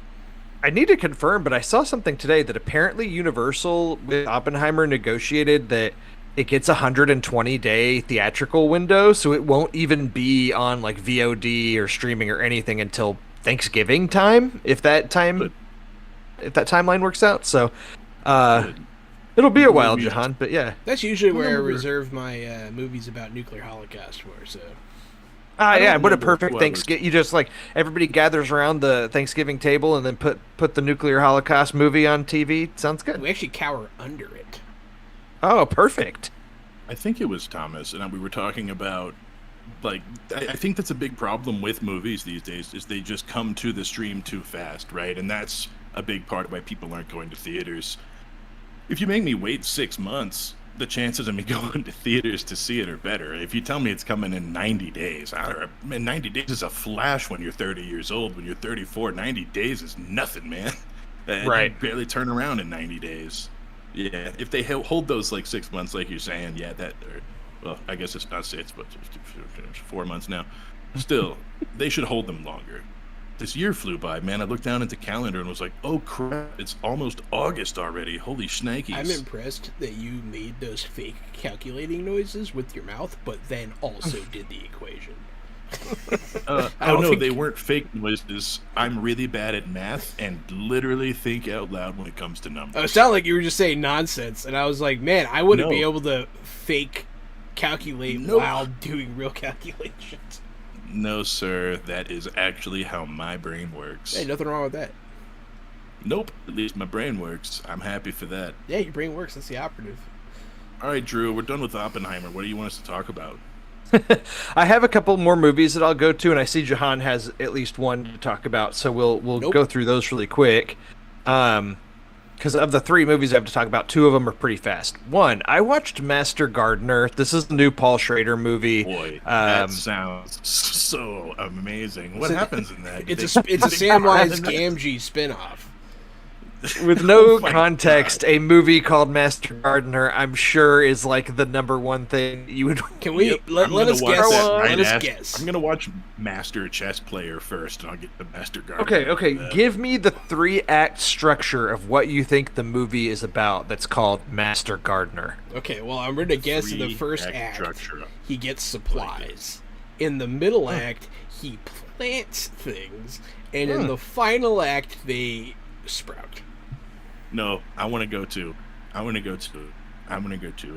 I need to confirm, but I saw something today that apparently Universal with Oppenheimer negotiated that it gets a 120-day theatrical window, so it won't even be on like VOD or streaming or anything until Thanksgiving time, if that timeline works out. So it'll be a while, Jahan, but yeah. That's usually where I reserve my movies about nuclear holocaust for. So. Yeah, what a remember perfect who I Thanksgiving. You just like everybody gathers around the Thanksgiving table and then put the nuclear holocaust movie on TV. Sounds good. We actually cower under it. Oh, perfect. I think it was Thomas, and we were talking about, like, I think that's a big problem with movies these days, is they just come to the stream too fast, right? And that's a big part of why people aren't going to theaters. If you make me wait 6 months, the chances of me going to theaters to see it are better. If you tell me it's coming in 90 days, 90 days is a flash when you're 30 years old. When you're 34, 90 days is nothing, man. Right. You barely turn around in 90 days. Yeah, if they hold those like 6 months, like you're saying, yeah, well, I guess it's not 6, but it's 4 months now. Still, they should hold them longer. This year flew by, man. I looked down at the calendar and was like, oh crap, it's almost August already. Holy shnikes. I'm impressed that you made those fake calculating noises with your mouth, but then also did the equation. They weren't fake noises. I'm really bad at math and literally think out loud when it comes to numbers. Oh, it sounded like you were just saying nonsense, and I was like, man, I wouldn't be No. able to fake calculate Nope. while doing real calculations. No, sir. That is actually how my brain works. Hey, nothing wrong with that. Nope. At least my brain works. I'm happy for that. Yeah, your brain works. That's the operative. All right, Drew, we're done with Oppenheimer. What do you want us to talk about? I have a couple more movies that I'll go to, and I see Jahan has at least one to talk about, so we'll Nope. go through those really quick. Because of the 3 movies I have to talk about, 2 of them are pretty fast. One, I watched Master Gardener. This is the new Paul Schrader movie. Boy, that sounds so amazing. What happens in that? It's a Samwise Gamgee spinoff. With no Oh my context, God. a movie called Master Gardener, I'm sure, is like the number one thing you would. Can we Yep, let I'm gonna us watch guess? that right Let us after- guess. I'm gonna watch Master Chess Player first, and I'll get the Master Gardener. Okay. Give me the 3-act structure of what you think the movie is about that's called Master Gardener. Okay, well, I'm going to guess in the first 3-act act, structure. he gets supplies. In the middle act, he plants things. And in the final act, they sprout. No, I want to go to. In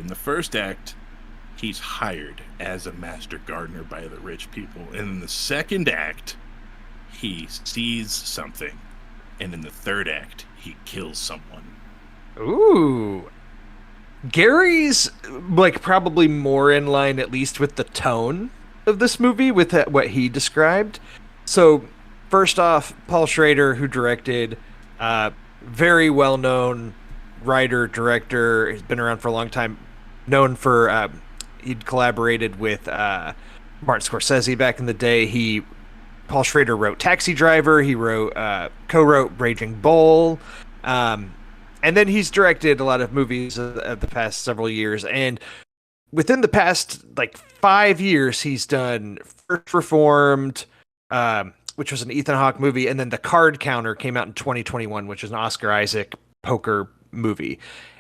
the first act, he's hired as a master gardener by the rich people. And in the second act, he sees something. And in the third act, he kills someone. Ooh. Gary's like probably more in line, at least with the tone of this movie, with what he described. So, first off, Paul Schrader, who directed, very well-known writer, director, has been around for a long time, known for, he'd collaborated with Martin Scorsese back in the day. Paul Schrader wrote Taxi Driver. He co-wrote Raging Bull, and then he's directed a lot of movies of the past several years. And within the past 5 years, he's done First Reformed, which was an Ethan Hawke movie, and then The Card Counter came out in 2021, which is an Oscar Isaac poker movie.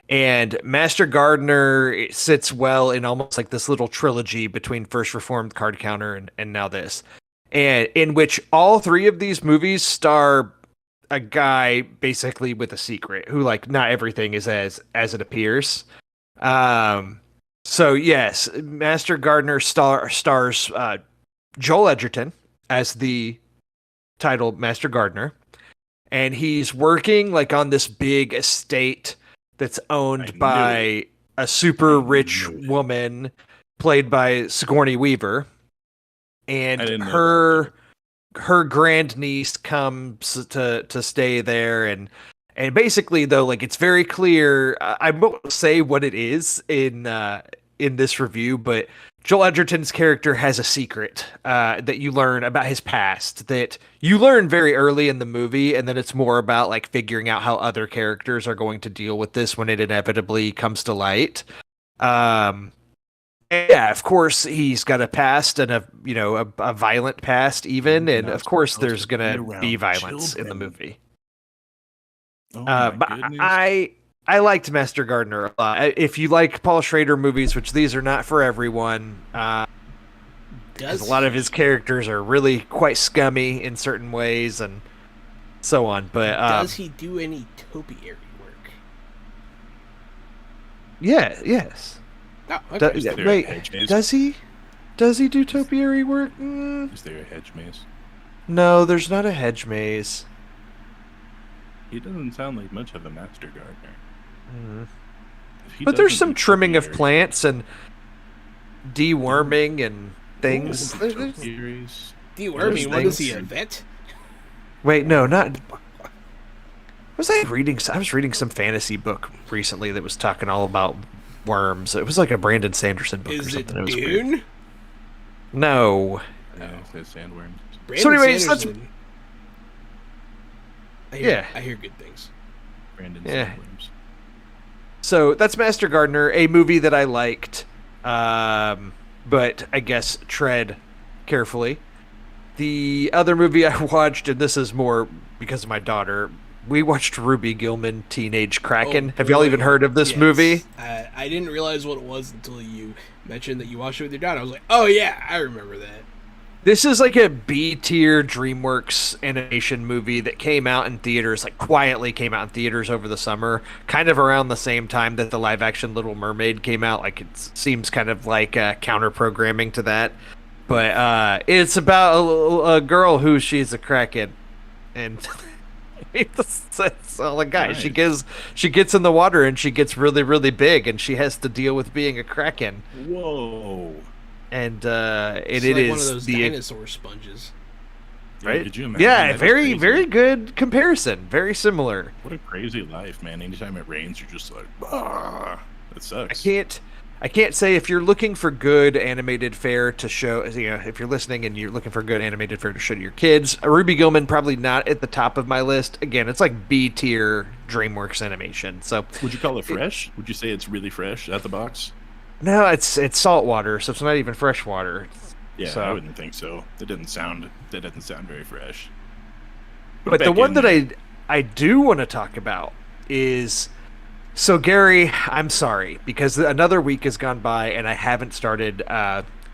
And Master Gardener sits well in almost like this little trilogy between First Reformed, Card Counter, and now this. And in which all three of these movies star a guy basically with a secret who not everything is as it appears. So yes, Master Gardener stars Joel Edgerton as the title Master Gardener, and he's working on this big estate that's owned by a super rich woman played by Sigourney Weaver. And her grandniece comes to stay there, and basically though it's very clear. I won't say what it is in this review, but Joel Edgerton's character has a secret that you learn about his past that you learn very early in the movie, and then it's more about figuring out how other characters are going to deal with this when it inevitably comes to light. Yeah, of course he's got a past and a violent past even, and of course there's gonna be violence in the movie. But I liked Master Gardener a lot. If you like Paul Schrader movies, which these are not for everyone, because a lot of his characters are really quite scummy in certain ways and so on. But does he do any topiary work? Yeah. Yes. Oh, okay. Wait, does he? Does he do topiary work? Is there a hedge maze? No, there's not a hedge maze. He doesn't sound like much of a master gardener. But there's some trimming of plants and deworming and things. Deworming? What is he, a vet? Wait, no, not... I was reading some fantasy book recently that was talking all about worms. It was like a Brandon Sanderson book or something. Is it Dune? Weird. No. Yeah, it says sandworms. Brandon So anyways, Sanderson. I hear good things. Brandon Yeah. sandworms. So that's Master Gardener, a movie that I liked, but I guess tread carefully. The other movie I watched, and this is more because of my daughter, we watched Ruby Gillman, Teenage Kraken. Have y'all even heard of this movie? I didn't realize what it was until you mentioned that you watched it with your daughter. I was like, oh yeah, I remember that. This is like a B-tier DreamWorks animation movie that came out in theaters, quietly came out in theaters over the summer, kind of around the same time that the live-action Little Mermaid came out. It seems kind of like counter-programming to that. But it's about a girl who she's a Kraken. And that's all I got. Nice. She gets in the water and she gets really, really big, and she has to deal with being a Kraken. Whoa. And it's it like is one of those the dinosaur sponges, right? Could you imagine? Yeah, very, very good comparison. Very similar. What a crazy life, man! Anytime it rains, you're just like, ah, that sucks. I can't say if you're looking for good animated fare to show. If you're listening and you're looking for good animated fare to show to your kids, Ruby Gillman probably not at the top of my list. Again, it's like B tier DreamWorks animation. So would you call it fresh? Would you say it's really fresh out the box? No, it's salt water, so it's not even fresh water. Yeah, so. I wouldn't think so. That doesn't sound very fresh. But the one that I do want to talk about is, so Gary, I'm sorry, because another week has gone by and I haven't started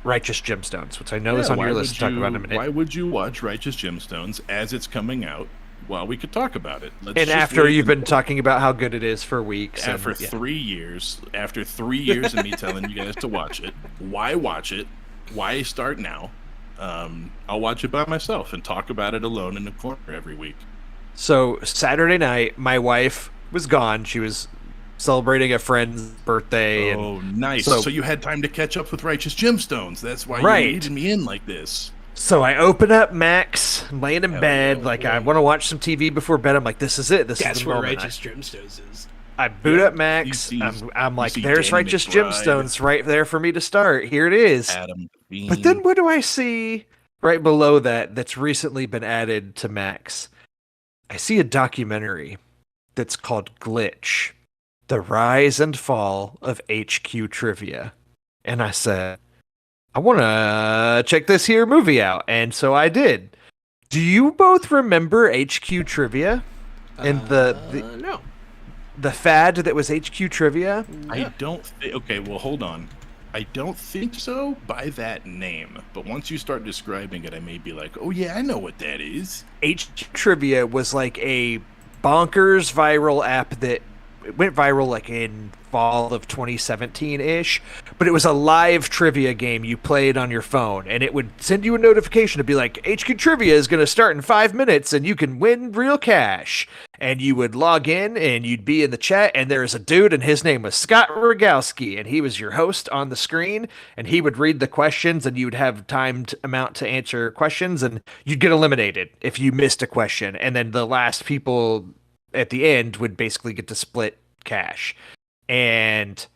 Righteous Gemstones, which I know is on your list to talk about in a minute. Why would you watch Righteous Gemstones as it's coming out? Well, we could talk about it. And after you've been talking about how good it is for weeks. After 3 years of me telling you guys to watch it, why watch it? Why start now? I'll watch it by myself and talk about it alone in the corner every week. So Saturday night, my wife was gone. She was celebrating a friend's birthday. Oh, nice. So you had time to catch up with Righteous Gemstones. That's why you needed me in like this. So I open up Max, I'm laying in bed, I want to watch some TV before bed. I'm like, this is it. That's where Righteous Gemstones is. I boot Yeah, up Max. you I'm like, see there's Danny Righteous McBride, Gemstones right there for me to start. Here it is. Adam But Bean. then what do I see right below that that's recently been added to Max? I see a documentary that's called Glitch: The Rise and Fall of HQ Trivia. And I said, I want to check this here movie out. And so I did. Do you both remember HQ Trivia and No. the fad that was HQ Trivia? I No. don't think. Okay, well, hold on. I don't think so by that name. But once you start describing it, I may be like, oh yeah, I know what that is. HQ Trivia was like a bonkers viral app that went viral like in fall of 2017-ish, but it was a live trivia game you played on your phone, and it would send you a notification to be like, HQ Trivia is going to start in 5 minutes and you can win real cash. And you would log in and you'd be in the chat, and there was a dude, and his name was Scott Rogowski, and he was your host on the screen, and he would read the questions, and you would have timed amount to answer questions, and you'd get eliminated if you missed a question, and then the last people at the end would basically get to split cash. And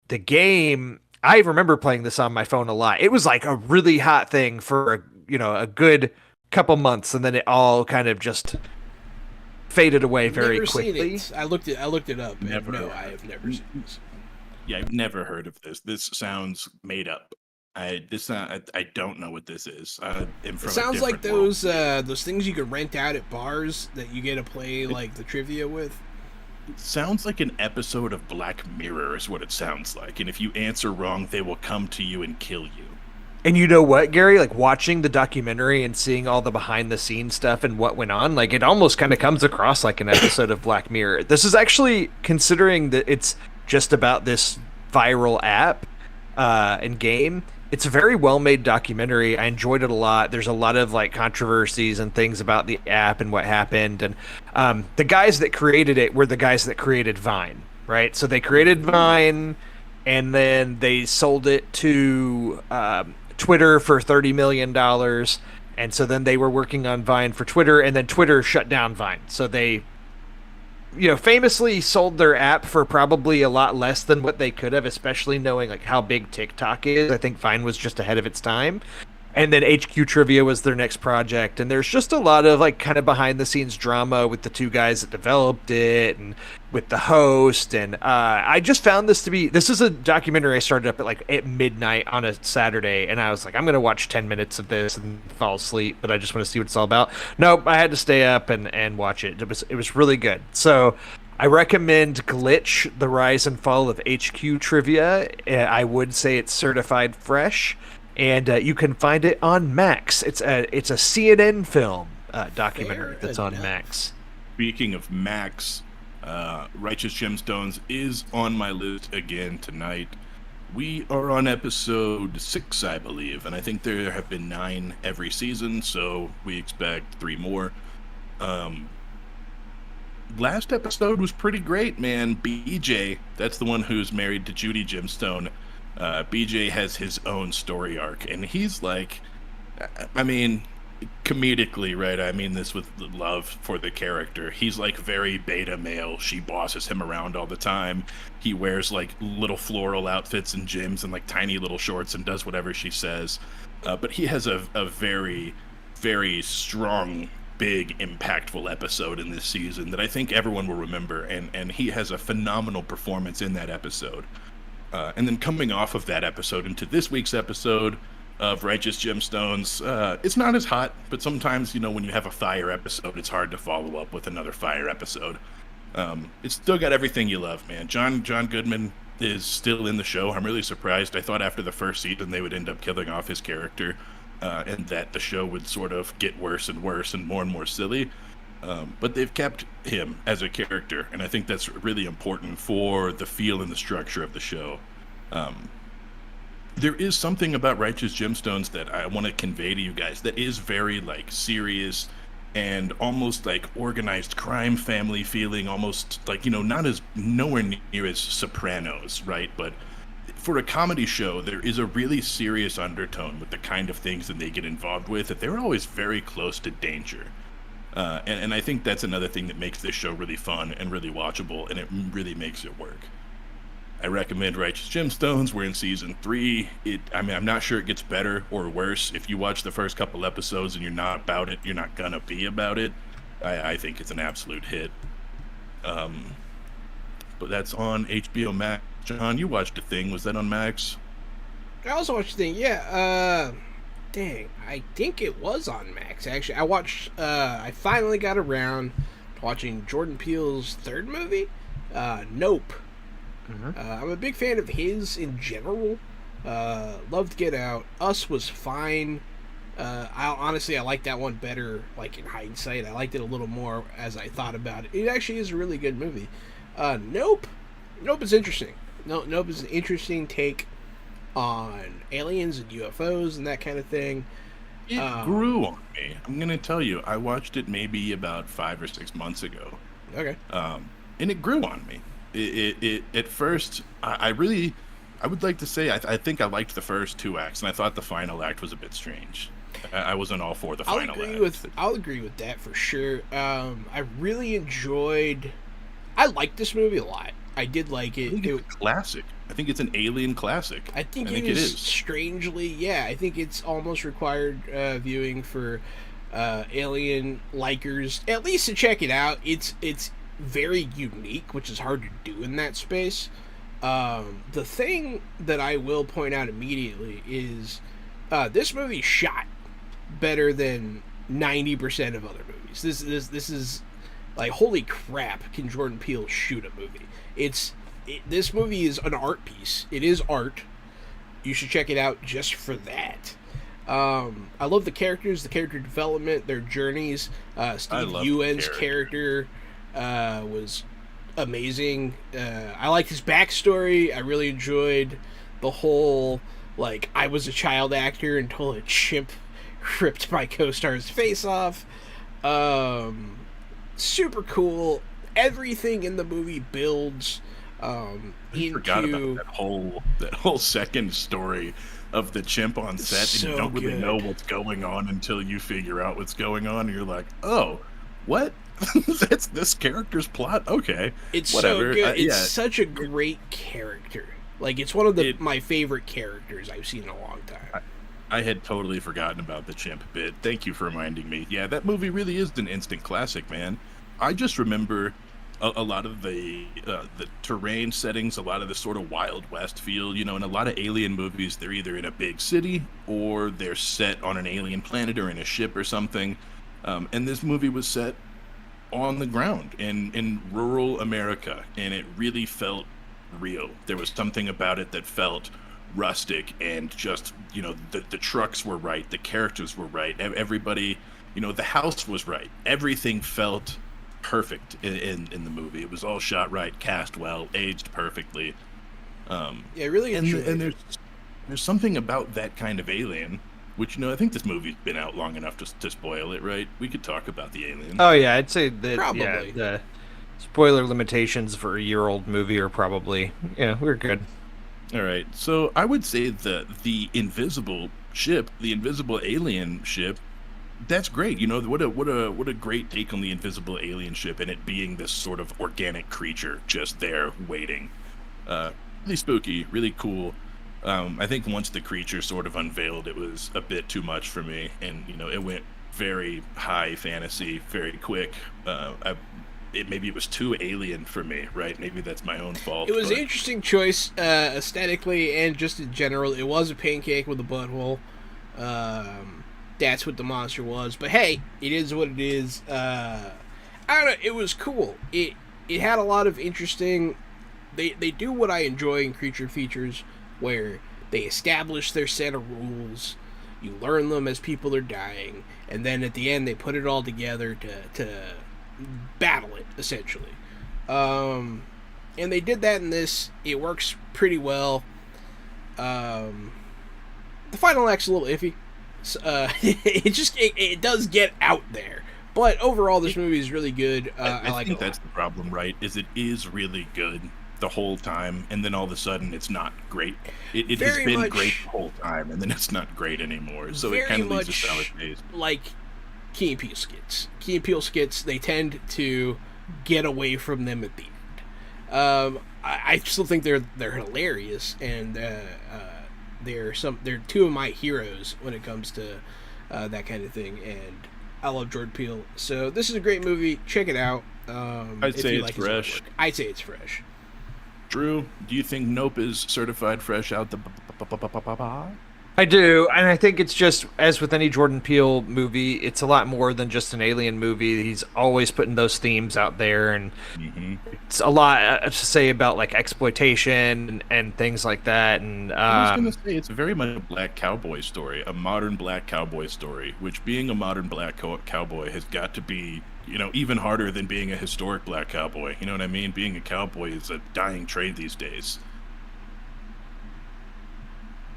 the game, I remember playing this on my phone a lot. It was like a really hot thing for a good couple months, and then it all kind of just faded away very Never quickly. seen it. I looked it up. And Never. no, I have never seen this. Yeah, I've never heard of this. This sounds made up. I don't know what this is. It sounds like those things you could rent out at bars that you get to play like the trivia with. It sounds like an episode of Black Mirror is what it sounds like. And if you answer wrong, they will come to you and kill you. And you know what, Gary? Like watching the documentary and seeing all the behind the scenes stuff and what went on, like it almost kind of comes across like an episode of Black Mirror. This is actually, considering that it's just about this viral app and game, it's a very well made documentary. I enjoyed it a lot. There's a lot of like controversies and things about the app and what happened. And the guys that created it were the guys that created Vine, right? So they created Vine, and then they sold it to Twitter for $30 million. And so then they were working on Vine for Twitter, and then Twitter shut down Vine. So they, famously sold their app for probably a lot less than what they could have, especially knowing like how big TikTok is. I think Vine was just ahead of its time. And then HQ Trivia was their next project. And there's just a lot of like kind of behind the scenes drama with the two guys that developed it and with the host. And I just found this is a documentary I started up at midnight on a Saturday. And I was like, I'm going to watch 10 minutes of this and fall asleep, but I just want to see what it's all about. Nope, I had to stay up and watch it. It was really good. So I recommend Glitch: The Rise and Fall of HQ Trivia. I would say it's certified fresh. And you can find it on Max. It's a CNN film documentary that's on Max. Speaking of Max, Righteous Gemstones is on my list again tonight. We are on episode 6, I believe, and I think there have been 9 every season, so we expect 3 more. Last episode was pretty great, man. BJ, that's the one who's married to Judy Gemstone. BJ has his own story arc, and he's like, I mean, comedically, right? I mean this with love for the character. He's like very beta male. She bosses him around all the time. He wears like little floral outfits and gyms and like tiny little shorts and does whatever she says. But he has a very, very strong, big, impactful episode in this season that I think everyone will remember, and he has a phenomenal performance in that episode. And then coming off of that episode into this week's episode of Righteous Gemstones, it's not as hot, but sometimes, when you have a fire episode, it's hard to follow up with another fire episode. It's still got everything you love, man. John Goodman is still in the show. I'm really surprised. I thought after the first season they would end up killing off his character, and that the show would sort of get worse and worse and more silly. But they've kept him as a character, and I think that's really important for the feel and the structure of the show. There is something about Righteous Gemstones that I want to convey to you guys that is very serious and almost like organized crime family feeling, almost like, nowhere near as Sopranos, right? But for a comedy show, there is a really serious undertone with the kind of things that they get involved with, that they're always very close to danger. And I think that's another thing that makes this show really fun and really watchable, and it really makes it work. I recommend Righteous Gemstones. We're in season 3. I'm not sure it gets better or worse. If you watch the first couple episodes and you're not about it, you're not gonna be about it. I think it's an absolute hit. But that's on HBO Max. John, you watched The Thing. Was that on Max? I also watched the thing. Yeah. Dang. I think it was on Max. Actually, I watched. I finally got around to watching Jordan Peele's third movie, Nope. I'm a big fan of his in general. Loved Get Out. Us was fine. I liked that one better. Like in hindsight, I liked it a little more as I thought about it. It actually is a really good movie. Nope. Nope is interesting. Nope is an interesting take on aliens and UFOs and that kind of thing. It grew on me. I'm going to tell you, I watched it maybe about 5 or 6 months ago. Okay. And it grew on me. It at first, I would like to say, I think I liked the first 2 acts, and I thought the final act was a bit strange. I wasn't all for the final act. I'll agree with that for sure. I really enjoyed. I liked this movie a lot. I did like it. I think it's a classic. I think it's an alien classic. I think it is strangely, yeah. I think it's almost required viewing for alien likers, at least to check it out. It's very unique, which is hard to do in that space. The thing that I will point out immediately is this movie shot better than 90% of other movies. This is like, holy crap, can Jordan Peele shoot a movie? This movie is an art piece. It is art. You should check it out just for that. I love the characters, the character development, their journeys. Steve Ewan's character was amazing. I liked his backstory. I really enjoyed the whole, like, I was a child actor until a chimp ripped my co-star's face off. Super cool. Everything in the movie builds I forgot about that whole second story of the chimp on set, and you don't really know what's going on until you figure out what's going on, and you're like, oh, what? That's this character's plot? Okay. It's whatever. So good. It's such a great character. Like, it's one of my favorite characters I've seen in a long time. I had totally forgotten about the chimp bit. Thank you for reminding me. Yeah, that movie really is an instant classic, man. I just remember a lot of the terrain settings, a lot of the sort of Wild West feel. You know, in a lot of alien movies, they're either in a big city or they're set on an alien planet or in a ship or something. And this movie was set on the ground in rural America, and it really felt real. There was something about it that felt rustic, and just, you know, the trucks were right, the characters were right, everybody, you know, the house was right. Everything felt perfect in the movie. It was all shot right, cast well, aged perfectly. Yeah, really. And there's something about that kind of alien, which, you know, I think this movie's been out long enough to spoil it, right? We could talk about the alien. Oh yeah, I'd say that. Probably. Yeah, the spoiler limitations for a year-old movie are probably, we're good. All right, so I would say that the invisible ship, the invisible alien ship, that's great. You know, what a great take on the invisible alien ship, and it being this sort of organic creature just there waiting. Really spooky, really cool. I think once the creature sort of unveiled, it was a bit too much for me, and, you know, it went very high fantasy very quick. Maybe it was too alien for me, right? Maybe that's my own fault. It was an interesting choice, aesthetically and just in general. It was a pancake with a butthole. That's what the monster was. But hey, it is what it is. I don't know. It was cool. It had a lot of interesting. They do what I enjoy in creature features, where they establish their set of rules. You learn them as people are dying, and then at the end they put it all together to battle it, essentially. And they did that in this. It works pretty well. The final act's a little iffy. It does get out there, but overall this movie is really good. I think that's the problem, right? Is it is really good the whole time, and then all of a sudden it's not great. It has been great the whole time, and then it's not great anymore. So it kind of leaves a sour taste. Like Key and Peele skits. Key and Peele skits, they tend to get away from them at the end. I still think they're hilarious, and they're two of my heroes when it comes to that kind of thing. And I love Jordan Peele, so this is a great movie. Check it out. I'd say it's fresh. I'd say it's fresh. Drew, do you think Nope is certified fresh out the? I do, and I think it's just, as with any Jordan Peele movie, it's a lot more than just an alien movie. He's always putting those themes out there, and it's a lot to say about like exploitation and things like that. And I was going to say, it's very much a black cowboy story, a modern black cowboy story, which being a modern black cowboy has got to be, even harder than being a historic black cowboy. You know what I mean? Being a cowboy is a dying trade these days.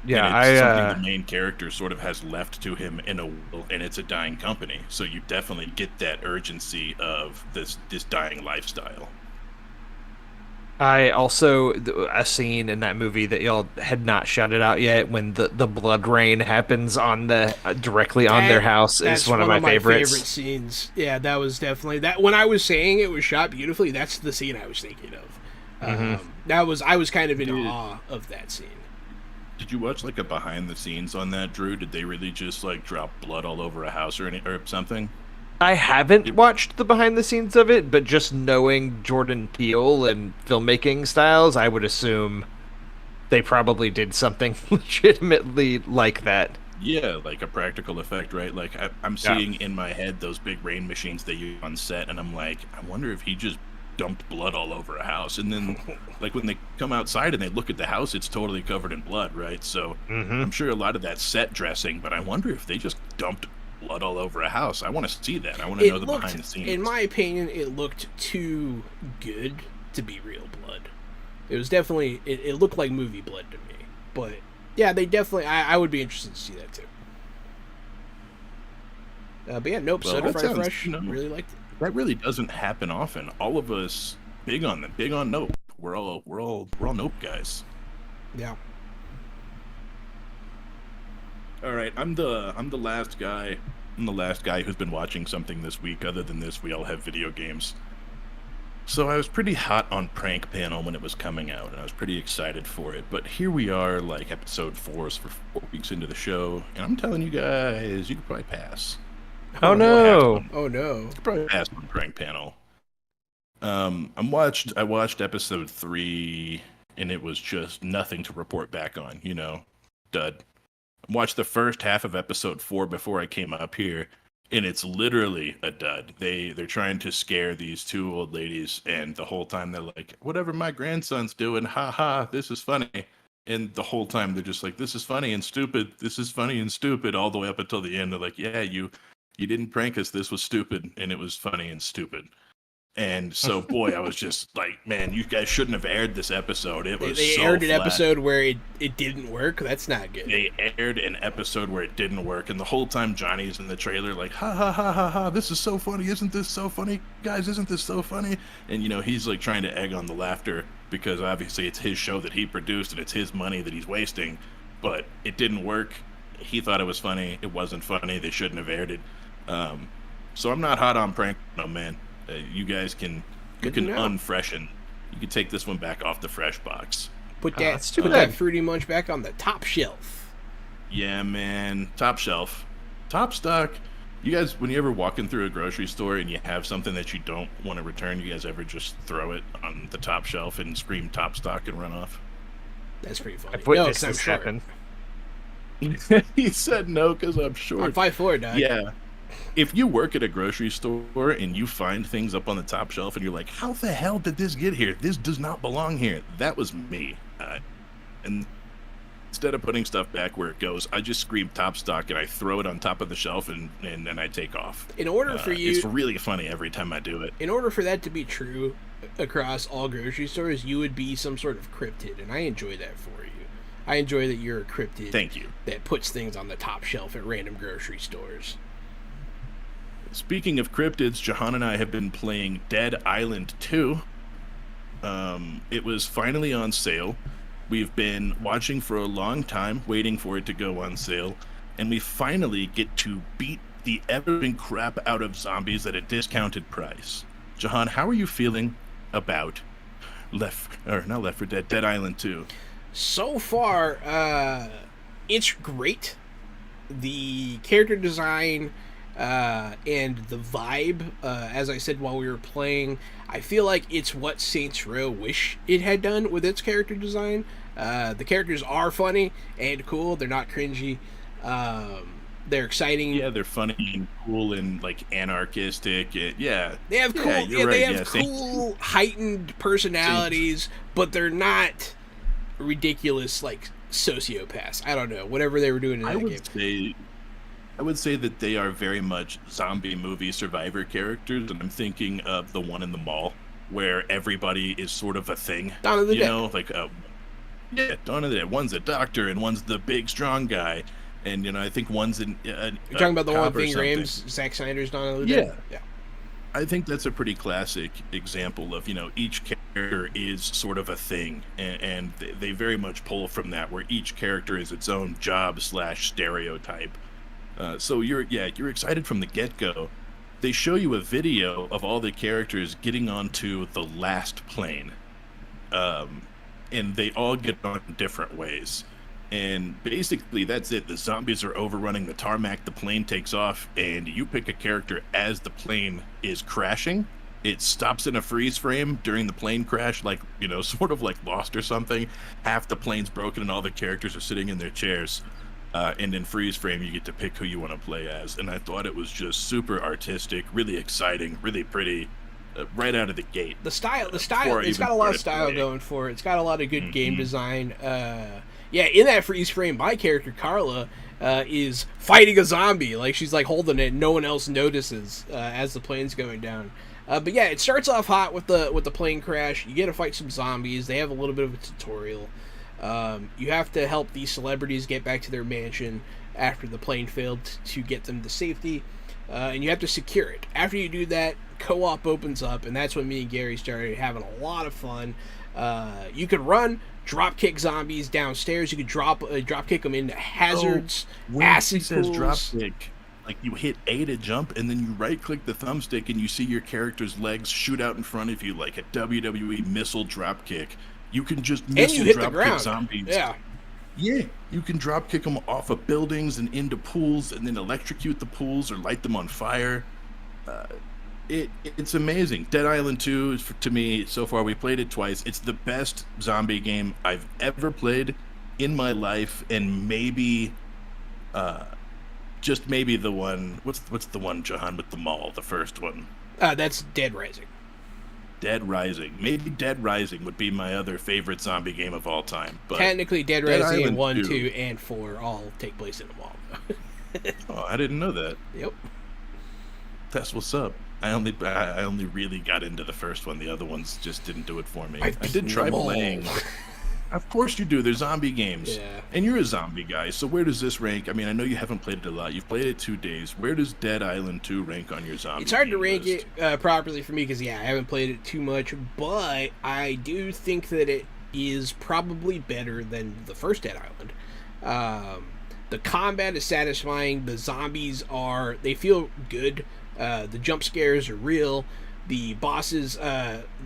Yeah, and it's something the main character sort of has left to him in a will, and it's a dying company. So you definitely get that urgency of this dying lifestyle. I also, a scene in that movie that y'all had not shouted out yet, when the blood rain happens on directly on their house, is one of my favorites. Favorite scenes. Yeah, that was definitely that. When I was saying it was shot beautifully, that's the scene I was thinking of. I was kind of in awe of that scene. Did you watch like a behind the scenes on that, Drew? Did they really just like drop blood all over a house or something? I haven't watched the behind the scenes of it, but just knowing Jordan Peele and filmmaking styles, I would assume they probably did something legitimately like that. Yeah, like a practical effect, right? Like I'm seeing in my head those big rain machines they use on set, and I'm like, I wonder if he just dumped blood all over a house. And then like when they come outside and they look at the house, it's totally covered in blood, right? So I'm sure a lot of that set dressing, but I wonder if they just dumped blood all over a house. I want to see that. I want to know the behind the scenes. In my opinion, it looked too good to be real blood. It was definitely, it looked like movie blood to me. But yeah, they definitely, I would be interested to see that too. But yeah, Nope, certified fresh. Really liked it. That really doesn't happen often. All of us big on Nope. We're all Nope guys. Yeah. All right, I'm the last guy. I'm the last guy who's been watching something this week. Other than this, we all have video games. So I was pretty hot on Prank Panel when it was coming out, and I was pretty excited for it. But here we are, like episode 4, so we're 4 weeks into the show, and I'm telling you guys, you could probably pass. Oh no! Oh no! You could probably pass on Prank Panel. I watched episode 3, and it was just nothing to report back on. Dud. I watched the first half of episode 4 before I came up here, and it's literally a dud. They're trying to scare these 2 old ladies, and the whole time they're like, whatever my grandson's doing, haha, this is funny. And the whole time they're just like, this is funny and stupid, this is funny and stupid, all the way up until the end. They're like, yeah, you didn't prank us, this was stupid, and it was funny and stupid. And so, boy, I was just like, man, you guys shouldn't have aired this episode. It was they so aired an flat. Episode where it didn't work. That's not good. They aired an episode where it didn't work, and the whole time Johnny's in the trailer like, ha ha ha ha ha, this is so funny, isn't this so funny, guys, isn't this so funny? And he's like trying to egg on the laughter because obviously it's his show that he produced and it's his money that he's wasting, but it didn't work. He thought it was funny. It wasn't funny. They shouldn't have aired it. So I'm not hot on Prank. No, man. You guys can unfreshen. You can take this one back off the fresh box. Put that Fruity Munch back on the top shelf. Yeah, man. Top shelf. Top stock. You guys, when you ever walking through a grocery store and you have something that you don't want to return, you guys ever just throw it on the top shelf and scream top stock and run off? That's pretty funny. I've witnessed this happen. He said no because I'm short. I'm 5'4", dog. Yeah. If you work at a grocery store and you find things up on the top shelf and you're like, how the hell did this get here? This does not belong here. That was me. And instead of putting stuff back where it goes, I just scream top stock and I throw it on top of the shelf and then I take off. In order for you... It's really funny every time I do it. In order for that to be true across all grocery stores, you would be some sort of cryptid, and I enjoy that for you. I enjoy that you're a cryptid. Thank you. That puts things on the top shelf at random grocery stores. Speaking of cryptids, Jahan and I have been playing Dead Island 2. It was finally on sale. We've been watching for a long time, waiting for it to go on sale, and we finally get to beat the ever-living crap out of zombies at a discounted price. Jahan, how are you feeling about not Left 4 Dead, Dead Island 2? So far, it's great. The character design and the vibe, as I said while we were playing, I feel like it's what Saints Row wish it had done with its character design. The characters are funny and cool. They're not cringy. They're exciting. Yeah, they're funny and cool and like anarchistic. Yeah, They have cool. you're They right. have cool, heightened personalities, but they're not ridiculous like sociopaths. I don't know. Whatever they were doing in that game. I would say that they are very much zombie movie survivor characters, and I'm thinking of the one in the mall where everybody is sort of a thing. Dawn of the Dead. Like Dawn of the Dead. One's a doctor and one's the big strong guy, and I think one's in. You're talking about the one with Ving Rhames, Zack Snyder's Dawn of the Dead. Yeah. I think that's a pretty classic example of each character is sort of a thing, and they very much pull from that, where each character is its own job/stereotype. So you're excited from the get-go. They show you a video of all the characters getting onto the last plane, and they all get on different ways. And basically that's it. The zombies are overrunning the tarmac, the plane takes off, and you pick a character as the plane is crashing. It stops in a freeze frame during the plane crash, like, sort of like Lost or something. Half the plane's broken and all the characters are sitting in their chairs. And in freeze frame, you get to pick who you want to play as. And I thought it was just super artistic, really exciting, really pretty, right out of the gate. The style, it's got a lot of style going for it. It's got a lot of good game design. In that freeze frame, my character, Carla, is fighting a zombie. Like, she's, like, holding it, and no one else notices as the plane's going down. But yeah, it starts off hot with the plane crash. You get to fight some zombies. They have a little bit of a tutorial. You have to help these celebrities get back to their mansion after the plane failed to get them to safety, and you have to secure it. After you do that, co-op opens up, and that's when me and Gary started having a lot of fun. You could run, drop kick zombies downstairs. You could drop kick them into hazards, acid pools. Drop kick, like you hit A to jump, and then you right-click the thumbstick, and you see your character's legs shoot out in front of you like a WWE missile drop kick. You can just missile drop kick zombies. Yeah, you can drop kick them off of buildings and into pools, and then electrocute the pools or light them on fire. It's amazing. Dead Island 2 is, to me, so far, we played it twice. It's the best zombie game I've ever played in my life, and maybe, just maybe the one. What's the one, Jahan, with the mall? The first one. That's Dead Rising. Dead Rising. Maybe Dead Rising would be my other favorite zombie game of all time. But technically, Dead Rising 1, 2, and 4 all take place in the mall. Oh, I didn't know that. Yep. That's what's up. I only really got into the first one. The other ones just didn't do it for me. I did try playing. Of course you do. They're zombie games. Yeah. And you're a zombie guy, so where does this rank? I mean, I know you haven't played it a lot. You've played it 2 days. Where does Dead Island 2 rank on your zombie It's hard to rank list? it properly for me because, I haven't played it too much, but I do think that it is probably better than the first Dead Island. The combat is satisfying. The zombies they feel good. The jump scares are real. The bosses,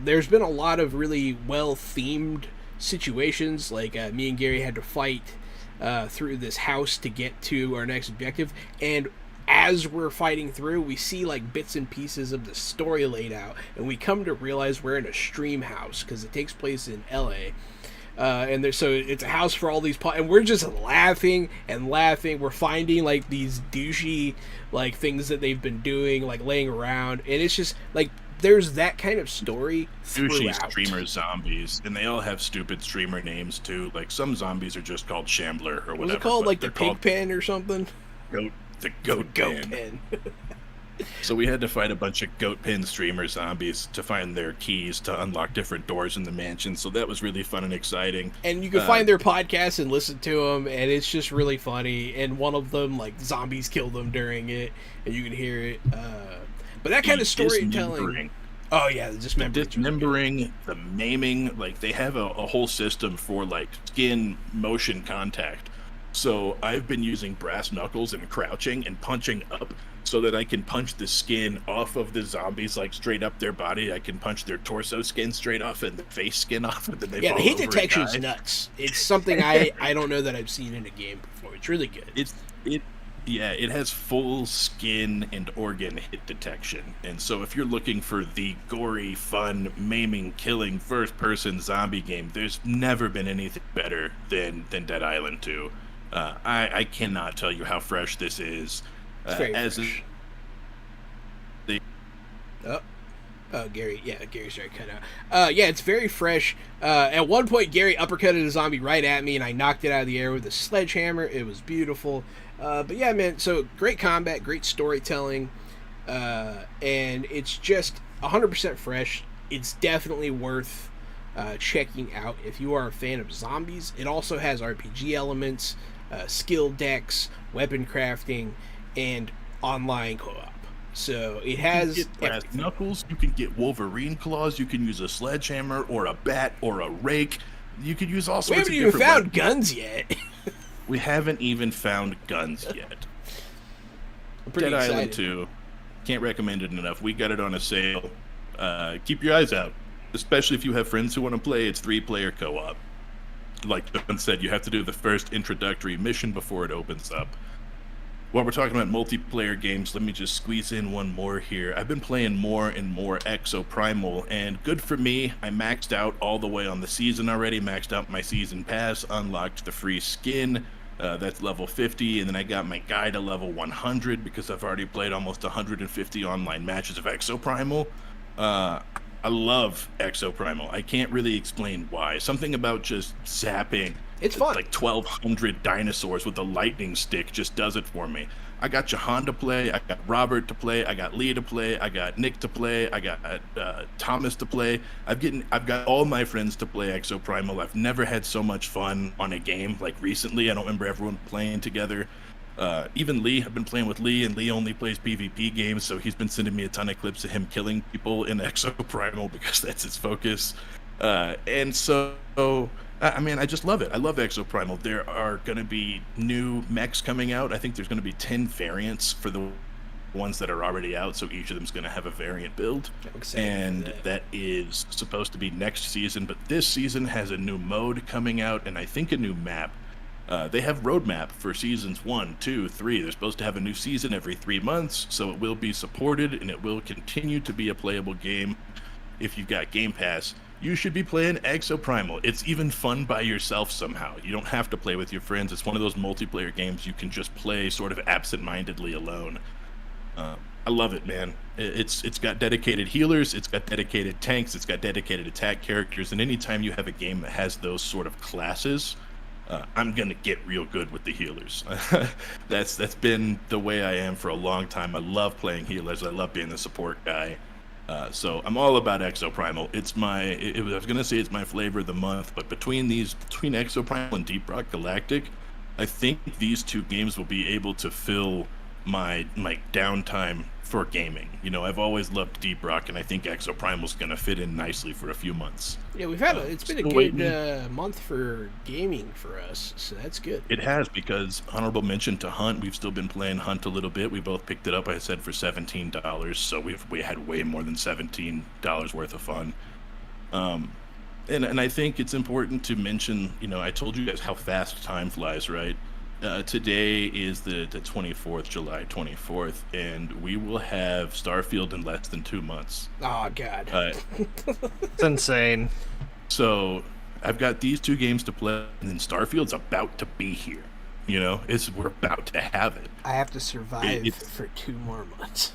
there's been a lot of really well-themed situations, like me and Gary had to fight through this house to get to our next objective, and as we're fighting through, we see like bits and pieces of the story laid out, and we come to realize we're in a stream house because it takes place in LA. So it's a house for all these and we're just laughing and laughing. We're finding like these douchey like things that they've been doing, like laying around, and it's just like there's that kind of story douchey throughout. streamer zombies, and they all have stupid streamer names too. Like some zombies are just called Shambler or whatever. Was it called like the Pig Pen or something? The Goat Pen. So we had to fight a bunch of goat pen streamer zombies to find their keys to unlock different doors in the mansion. So that was really fun and exciting. And you can find their podcasts and listen to them, and it's just really funny. And one of them, like, zombies kill them during it, and you can hear it. But that kind of storytelling. Oh yeah, the dismembering, the maiming. Like they have a whole system for like skin motion contact. So I've been using brass knuckles and crouching and punching up so that I can punch the skin off of the zombies, like straight up their body. I can punch their torso skin straight off and the face skin off, and then they Yeah, fall the hit over and detection's die. nuts. It's something I don't know that I've seen in a game before. It's really good. It has full skin and organ hit detection. And so if you're looking for the gory, fun, maiming, killing first-person zombie game, there's never been anything better than Dead Island 2. I cannot tell you how fresh this is. It's very As fresh. Oh, Gary. Yeah, Gary started cut out. Yeah, it's very fresh. At one point, Gary uppercutted a zombie right at me, and I knocked it out of the air with a sledgehammer. It was beautiful. But yeah, man, so great combat, great storytelling, and it's just 100% fresh. It's definitely worth checking out if you are a fan of zombies. It also has RPG elements, skill decks, weapon crafting, and online co-op. So it has you can get brass knuckles, you can get Wolverine claws, you can use a sledgehammer or a bat or a rake. You could use all We sorts haven't of even different found weapons. guns yet. We haven't even found guns yet. I'm pretty Dead excited. Island 2. Can't recommend it enough. We got it on a sale. Keep your eyes out, especially if you have friends who want to play. It's 3-player co-op. Like John said, you have to do the first introductory mission before it opens up. While we're talking about multiplayer games, let me just squeeze in one more here. I've been playing more and more Exoprimal, and good for me, I maxed out all the way on the season already, maxed out my season pass, unlocked the free skin, that's level 50, and then I got my guy to level 100 because I've already played almost 150 online matches of Exoprimal. I love Exoprimal. I can't really explain why. Something about just zapping It's fun. like 1,200 dinosaurs with a lightning stick just does it for me. I got Jahan to play, I got Robert to play, I got Lee to play, I got Nick to play, I got Thomas to play. I've got all my friends to play Exoprimal. I've never had so much fun on a game like recently. I don't remember everyone playing together. Even Lee, I've been playing with Lee, and Lee only plays PvP games, so he's been sending me a ton of clips of him killing people in Exoprimal because that's his focus. And so, I mean, I just love it. I love Exoprimal. There are going to be new mechs coming out. I think there's going to be 10 variants for the ones that are already out, so each of them is going to have a variant build. I'm excited And for that. that is supposed to be next season, but this season has a new mode coming out, and I think a new map. They have roadmap for seasons 1, 2, 3. They're supposed to have a new season every 3 months, so it will be supported and it will continue to be a playable game. If you've got Game Pass, you should be playing Exoprimal. It's even fun by yourself somehow. You don't have to play with your friends. It's one of those multiplayer games you can just play sort of absent-mindedly alone. I love it, man. It's got dedicated healers, it's got dedicated tanks, it's got dedicated attack characters, and anytime you have a game that has those sort of classes, I'm gonna get real good with the healers. That's been the way I am for a long time. I love playing healers. I love being the support guy. So I'm all about Exoprimal. I was gonna say it's my flavor of the month, but between Exoprimal and Deep Rock Galactic, I think these two games will be able to fill my downtime for gaming. You know, I've always loved Deep Rock, and I think Exoprimal's gonna fit in nicely for a few months. Yeah, it's been a still good waiting. month for gaming for us, so that's good. It has, because honorable mention to Hunt. We've still been playing Hunt a little bit. We both picked it up, I said, for $17, so we had way more than $17 worth of fun. And I think it's important to mention, you know, I told you guys how fast time flies, right? Today is the 24th, July 24th, and we will have Starfield in less than 2 months. Oh God. It's insane. So I've got these two games to play, and then Starfield's about to be here. You know, we're about to have it. I have to survive it's- for 2 more months.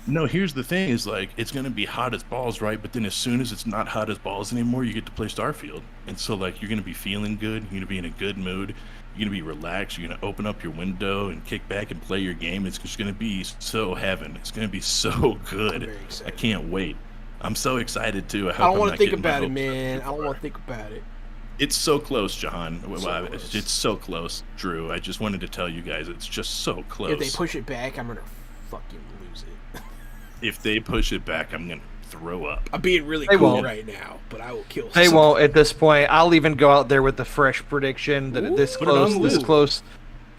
No, here's the thing: is like it's gonna be hot as balls, right? But then as soon as it's not hot as balls anymore, you get to play Starfield, and so like you're gonna be feeling good. You're gonna be in a good mood. You're gonna be relaxed. You're gonna open up your window and kick back and play your game. It's just gonna be so heaven. It's gonna be so good. very excited. I can't wait. I'm so excited too. I don't want want to think about it, man. I don't want to think about it. It's so close, John. close. It's so close, Drew. I just wanted to tell you guys it's just so close. If they push it back, I'm gonna fucking lose it. If they push it back, I'm gonna throw up. I'm being really They cool won't. right now, but I will kill. They someone. won't at this point. I'll even go out there with the fresh prediction that Ooh. this Put it on close, the this list. close.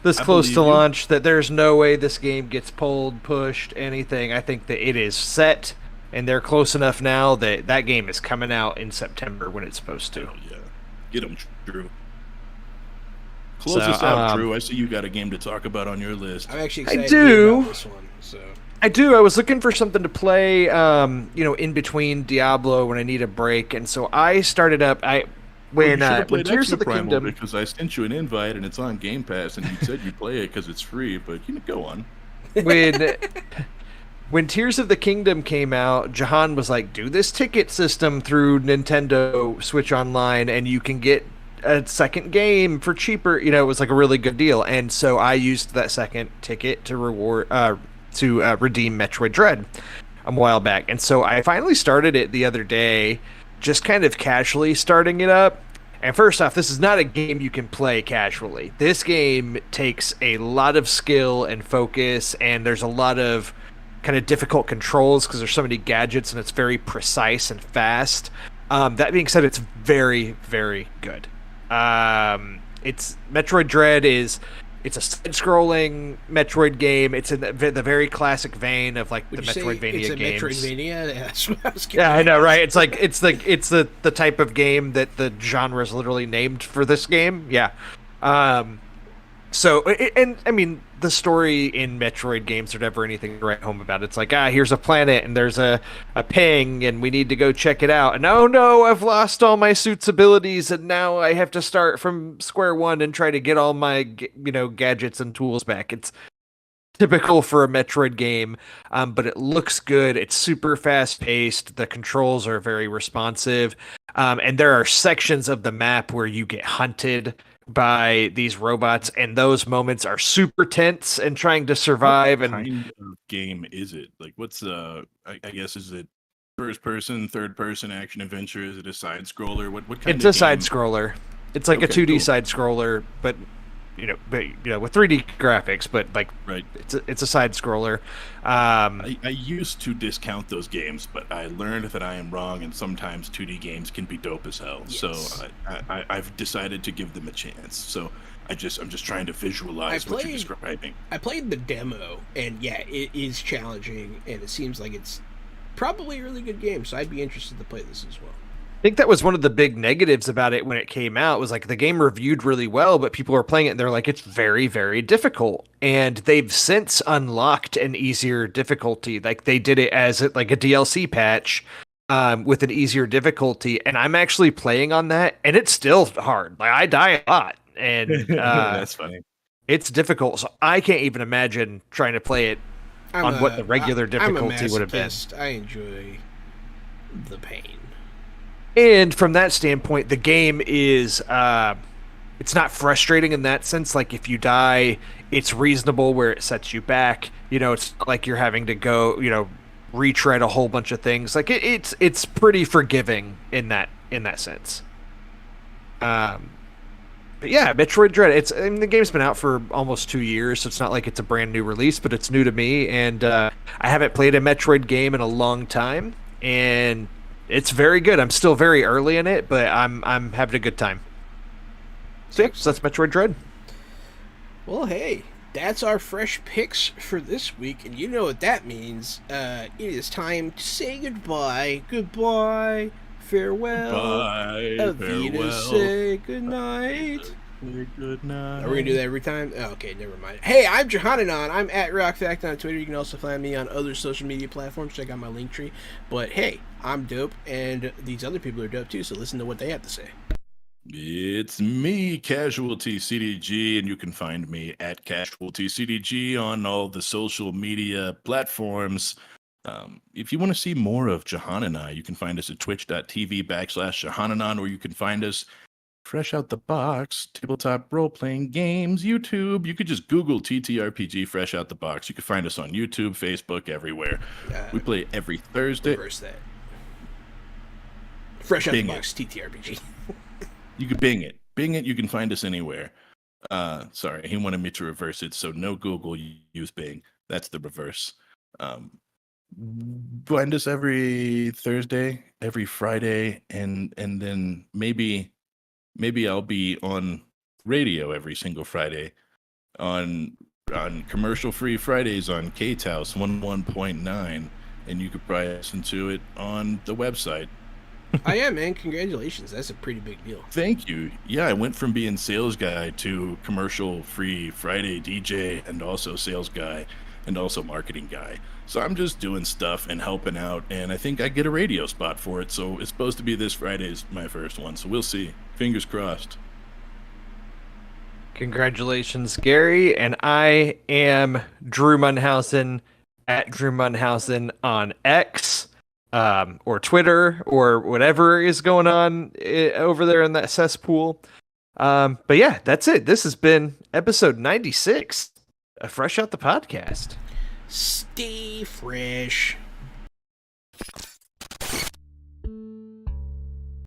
this I close to believe you. launch that there's no way this game gets pulled, pushed, anything. I think that it is set, and they're close enough now that that game is coming out in September when it's supposed to. Hell yeah. Get them, Drew. So, Close us out, Drew. I see you got a game to talk about on your list. I'm actually I excited to hear do. about this one. So I do. I was looking for something to play, in between Diablo when I need a break, and so I started up. You should have When played Tears Extra of the Primal Kingdom. because I sent you an invite and it's on Game Pass and you said you play it because it's free, but you can go on. when when Tears of the Kingdom came out, Jahan was like, "Do this ticket system through Nintendo Switch Online, and you can get a second game for cheaper." It was like a really good deal, and so I used that second ticket to redeem Metroid Dread a while back, and so I finally started it the other day, just kind of casually starting it up. And first off, this is not a game you can play casually. This game takes a lot of skill and focus, and there's a lot of kind of difficult controls because there's so many gadgets and it's very precise and fast. That being said, it's very, very good. It's Metroid Dread it's a side-scrolling Metroid game. It's in the very classic vein of like would the you say Metroidvania it's a games. Metroidvania? Yeah, that's what I was getting Yeah, I at. know, right? It's the type of game that the genre is literally named for this game. Yeah. And I mean, the story in Metroid games are never anything to write home about. It's like, here's a planet and there's a ping and we need to go check it out. And oh no, I've lost all my suit's abilities and now I have to start from square one and try to get all my gadgets and tools back. It's typical for a Metroid game, but it looks good. It's super fast paced. The controls are very responsive, and there are sections of the map where you get hunted by these robots, and those moments are super tense and trying to survive. What And kind of game is it? Like, what's I guess is it first person, third person action adventure? Is it a side scroller? What kind it's of a side game? scroller. It's like a Okay, 2D cool. side scroller, but with 3D graphics, but like Right. it's a side scroller. I used to discount those games, but I learned that I am wrong, and sometimes 2D games can be dope as hell. Yes. So I've decided to give them a chance. So I'm just trying to visualize what you're describing. I played the demo, and yeah, it is challenging, and it seems like it's probably a really good game. So I'd be interested to play this as well. I think that was one of the big negatives about it when it came out was like the game reviewed really well, but people were playing it and they're like, it's very, very difficult. And they've since unlocked an easier difficulty. Like they did it as like a DLC patch with an easier difficulty. And I'm actually playing on that and it's still hard. Like I die a lot and That's funny. it's difficult. So I can't even imagine trying to play it on what the regular difficulty would have been. I enjoy the pain. And from that standpoint, the game is it's not frustrating in that sense. Like if you die, it's reasonable where it sets you back. It's not like you're having to go, retread a whole bunch of things. Like it's pretty forgiving in that sense. But yeah, Metroid Dread. The game's been out for almost 2 years, so it's not like it's a brand new release, but it's new to me, and I haven't played a Metroid game in a long time, and it's very good. I'm still very early in it, but I'm having a good time. So that's Metroid Dread. Well, hey, that's our fresh picks for this week, and you know what that means. It is time to say goodbye. Goodbye. Farewell. Bye. Avita, Farewell. say goodnight. Good night. Are we gonna do that every time? Oh, okay, never mind. Hey, I'm Johananon. I'm at RockFact on Twitter. You can also find me on other social media platforms. Check out my link tree. But hey, I'm dope, and these other people are dope too. So listen to what they have to say. It's me, Casualty CDG, and you can find me at Casualty CDG on all the social media platforms. If you want to see more of Jahan and I, you can find us at twitch.tv/Jahananon, or you can find us fresh out the box, tabletop role-playing games, YouTube. You could just Google TTRPG fresh out the box. You can find us on YouTube, Facebook, everywhere. We play every Thursday. Reverse that. Fresh out the Bing box, TTRPG. You could Bing it. Bing it, you can find us anywhere. Sorry, he wanted me to reverse it, so no Google, use Bing. That's the reverse. Find us every Thursday, every Friday, and then maybe I'll be on radio every single Friday. on commercial free Fridays on K-House 11.9, and you could probably listen to it on the website. I am, man. Congratulations. That's a pretty big deal. Thank you. Yeah, I went from being sales guy to commercial free Friday DJ, and also sales guy, and also marketing guy. So I'm just doing stuff and helping out, and I think I get a radio spot for it. So it's supposed to be this Friday's my first one. So we'll see. Fingers crossed. Congratulations, Gary. And I am Drew Munhausen at Drew Munhausen on X, or Twitter, or whatever is going on over there in that cesspool. But yeah, that's it. This has been episode 96 of Fresh Out the Podcast. Stay fresh.